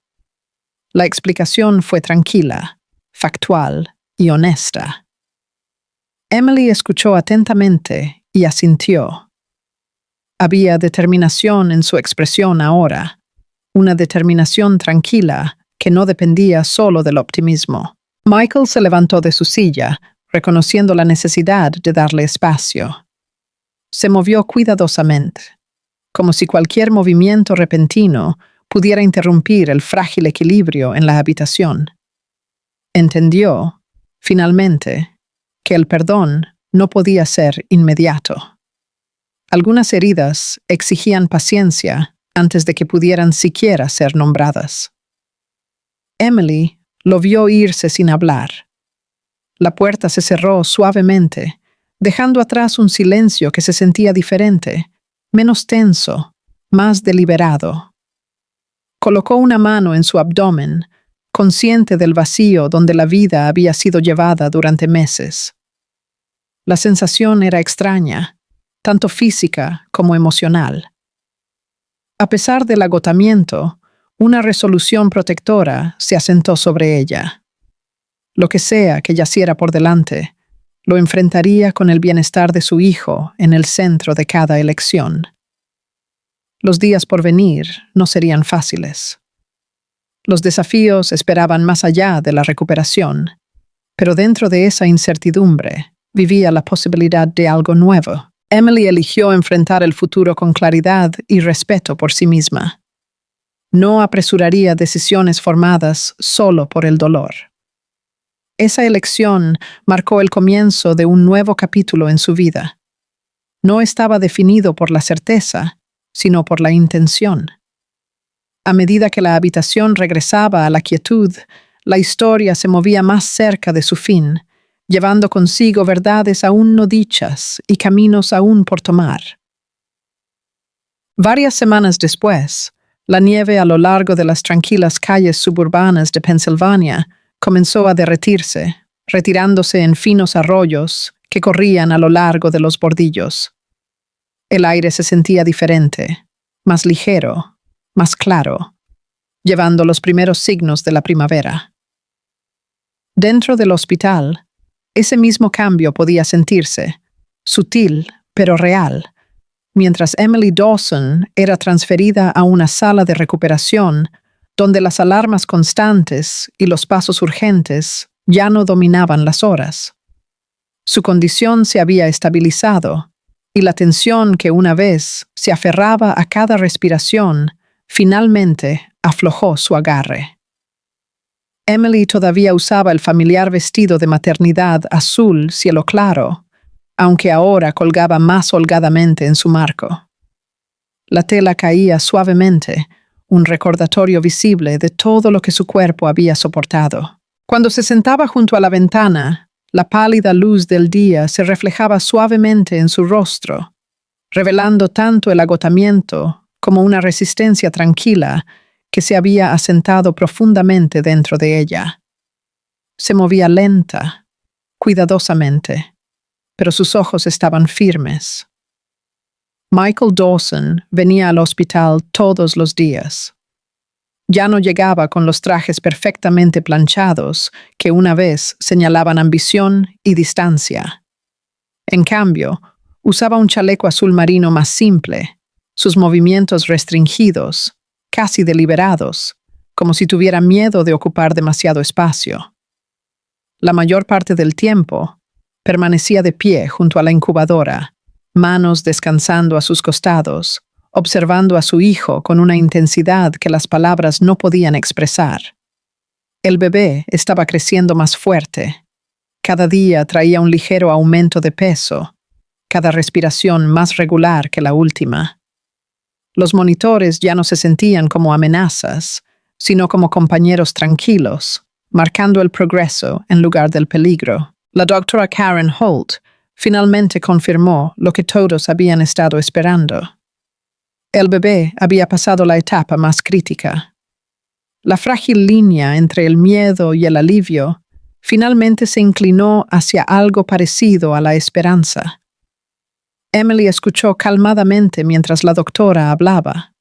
La explicación fue tranquila, factual y honesta. Emily escuchó atentamente y asintió. Había determinación en su expresión ahora, una determinación tranquila que no dependía solo del optimismo. Michael se levantó de su silla, reconociendo la necesidad de darle espacio. Se movió cuidadosamente, como si cualquier movimiento repentino pudiera interrumpir el frágil equilibrio en la habitación. Entendió, finalmente, que el perdón no podía ser inmediato. Algunas heridas exigían paciencia antes de que pudieran siquiera ser nombradas. Emily lo vio irse sin hablar. La puerta se cerró suavemente, dejando atrás un silencio que se sentía diferente, menos tenso, más deliberado. Colocó una mano en su abdomen, consciente del vacío donde la vida había sido llevada durante meses. La sensación era extraña, tanto física como emocional. A pesar del agotamiento, Una resolución protectora se asentó sobre ella. Lo que sea que yaciera por delante, lo enfrentaría con el bienestar de su hijo en el centro de cada elección. Los días por venir no serían fáciles. Los desafíos esperaban más allá de la recuperación, pero dentro de esa incertidumbre vivía la posibilidad de algo nuevo. Emily eligió enfrentar el futuro con claridad y respeto por sí misma. No apresuraría decisiones formadas solo por el dolor. Esa elección marcó el comienzo de un nuevo capítulo en su vida. No estaba definido por la certeza, sino por la intención. A medida que la habitación regresaba a la quietud, la historia se movía más cerca de su fin, llevando consigo verdades aún no dichas y caminos aún por tomar. Varias semanas después, la nieve a lo largo de las tranquilas calles suburbanas de Pensilvania comenzó a derretirse, retirándose en finos arroyos que corrían a lo largo de los bordillos. El aire se sentía diferente, más ligero, más claro, llevando los primeros signos de la primavera. Dentro del hospital, ese mismo cambio podía sentirse, sutil pero real, mientras Emily Dawson era transferida a una sala de recuperación donde las alarmas constantes y los pasos urgentes ya no dominaban las horas. Su condición se había estabilizado y la tensión que una vez se aferraba a cada respiración finalmente aflojó su agarre. Emily todavía usaba el familiar vestido de maternidad azul cielo claro, aunque ahora colgaba más holgadamente en su marco. La tela caía suavemente, un recordatorio visible de todo lo que su cuerpo había soportado. Cuando se sentaba junto a la ventana, la pálida luz del día se reflejaba suavemente en su rostro, revelando tanto el agotamiento como una resistencia tranquila que se había asentado profundamente dentro de ella. Se movía lenta, cuidadosamente, pero sus ojos estaban firmes. Michael Dawson venía al hospital todos los días. Ya no llegaba con los trajes perfectamente planchados que una vez señalaban ambición y distancia. En cambio, usaba un chaleco azul marino más simple, sus movimientos restringidos, casi deliberados, como si tuviera miedo de ocupar demasiado espacio. La mayor parte del tiempo, permanecía de pie junto a la incubadora, manos descansando a sus costados, observando a su hijo con una intensidad que las palabras no podían expresar. El bebé estaba creciendo más fuerte. Cada día traía un ligero aumento de peso, cada respiración más regular que la última. Los monitores ya no se sentían como amenazas, sino como compañeros tranquilos, marcando el progreso en lugar del peligro. La doctora Karen Holt finalmente confirmó lo que todos habían estado esperando. El bebé había pasado la etapa más crítica. La frágil línea entre el miedo y el alivio finalmente se inclinó hacia algo parecido a la esperanza. Emily escuchó calmadamente mientras la doctora hablaba.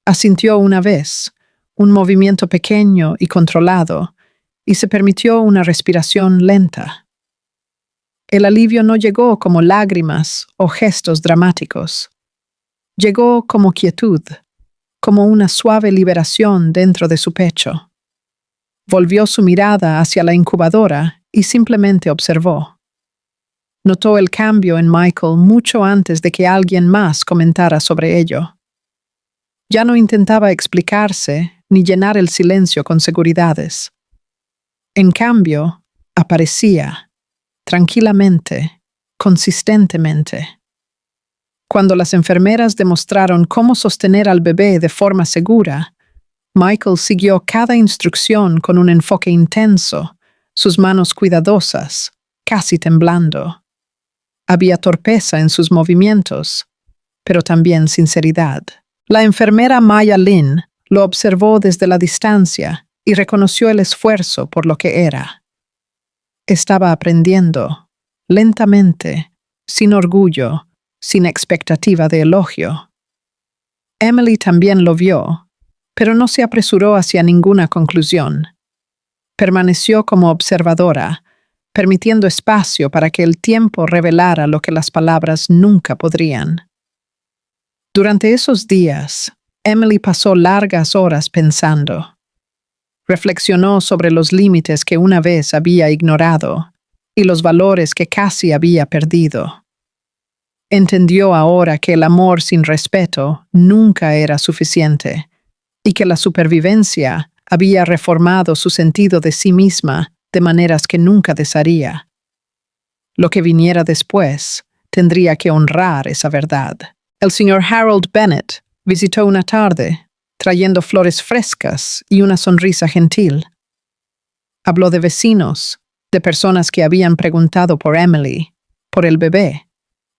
Asintió una vez, un movimiento pequeño y controlado, y se permitió una respiración lenta. El alivio no llegó como lágrimas o gestos dramáticos. Llegó como quietud, como una suave liberación dentro de su pecho. Volvió su mirada hacia la incubadora y simplemente observó. Notó el cambio en Michael mucho antes de que alguien más comentara sobre ello. Ya no intentaba explicarse ni llenar el silencio con seguridades. En cambio, aparecía, tranquilamente, consistentemente. Cuando las enfermeras demostraron cómo sostener al bebé de forma segura, Michael siguió cada instrucción con un enfoque intenso, sus manos cuidadosas, casi temblando. Había torpeza en sus movimientos, pero también sinceridad. La enfermera Maya Lynn lo observó desde la distancia y reconoció el esfuerzo por lo que era. Estaba aprendiendo, lentamente, sin orgullo, sin expectativa de elogio. Emily también lo vio, pero no se apresuró hacia ninguna conclusión. Permaneció como observadora, permitiendo espacio para que el tiempo revelara lo que las palabras nunca podrían. Durante esos días, Emily pasó largas horas pensando. Reflexionó sobre los límites que una vez había ignorado y los valores que casi había perdido. Entendió ahora que el amor sin respeto nunca era suficiente y que la supervivencia había reformado su sentido de sí misma de maneras que nunca desearía. Lo que viniera después tendría que honrar esa verdad. El señor Harold Bennett visitó una tarde, trayendo flores frescas y una sonrisa gentil. Habló de vecinos, de personas que habían preguntado por Emily, por el bebé,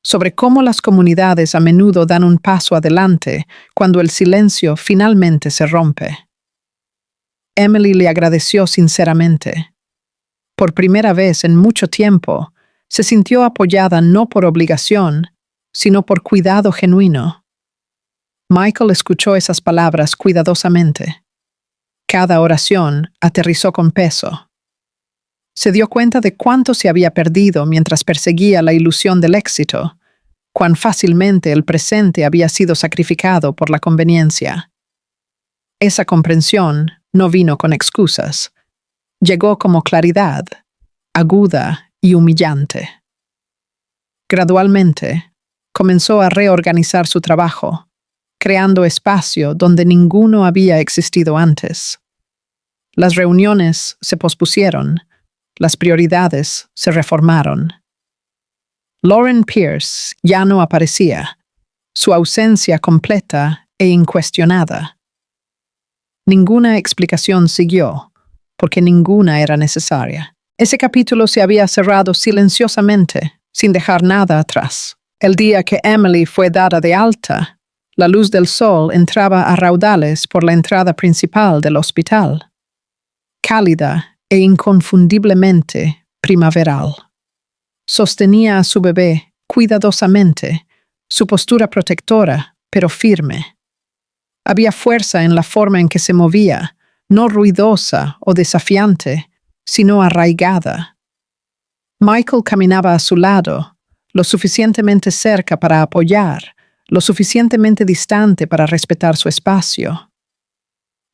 sobre cómo las comunidades a menudo dan un paso adelante cuando el silencio finalmente se rompe. Emily le agradeció sinceramente. Por primera vez en mucho tiempo, se sintió apoyada no por obligación, sino por cuidado genuino. Michael escuchó esas palabras cuidadosamente. Cada oración aterrizó con peso. Se dio cuenta de cuánto se había perdido mientras perseguía la ilusión del éxito, cuán fácilmente el presente había sido sacrificado por la conveniencia. Esa comprensión no vino con excusas. Llegó como claridad, aguda y humillante. Gradualmente, comenzó a reorganizar su trabajo, creando espacio donde ninguno había existido antes. Las reuniones se pospusieron, las prioridades se reformaron. Lauren Pierce ya no aparecía, su ausencia completa e incuestionada. Ninguna explicación siguió, porque ninguna era necesaria. Ese capítulo se había cerrado silenciosamente, sin dejar nada atrás. El día que Emily fue dada de alta, la luz del sol entraba a raudales por la entrada principal del hospital, cálida e inconfundiblemente primaveral. Sostenía a su bebé cuidadosamente, su postura protectora, pero firme. Había fuerza en la forma en que se movía, no ruidosa o desafiante, sino arraigada. Michael caminaba a su lado, lo suficientemente cerca para apoyar, lo suficientemente distante para respetar su espacio.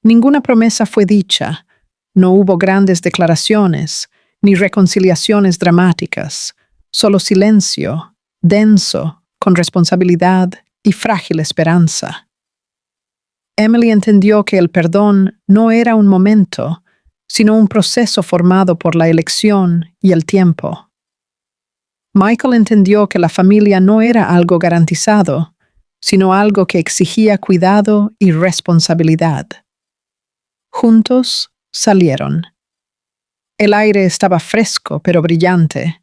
Ninguna promesa fue dicha, no hubo grandes declaraciones, ni reconciliaciones dramáticas, solo silencio, denso, con responsabilidad y frágil esperanza. Emily entendió que el perdón no era un momento, sino un proceso formado por la elección y el tiempo. Michael entendió que la familia no era algo garantizado, sino algo que exigía cuidado y responsabilidad. Juntos salieron. El aire estaba fresco pero brillante,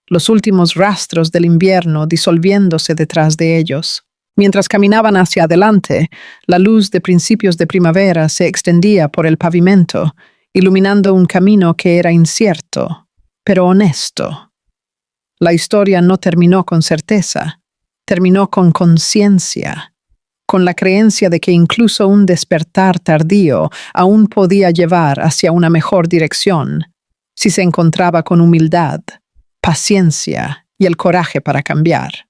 los últimos rastros del invierno disolviéndose detrás de ellos. Mientras caminaban hacia adelante, la luz de principios de primavera se extendía por el pavimento, iluminando un camino que era incierto, pero honesto. La historia no terminó con certeza, terminó con conciencia, con la creencia de que incluso un despertar tardío aún podía llevar hacia una mejor dirección, si se encontraba con humildad, paciencia y el coraje para cambiar.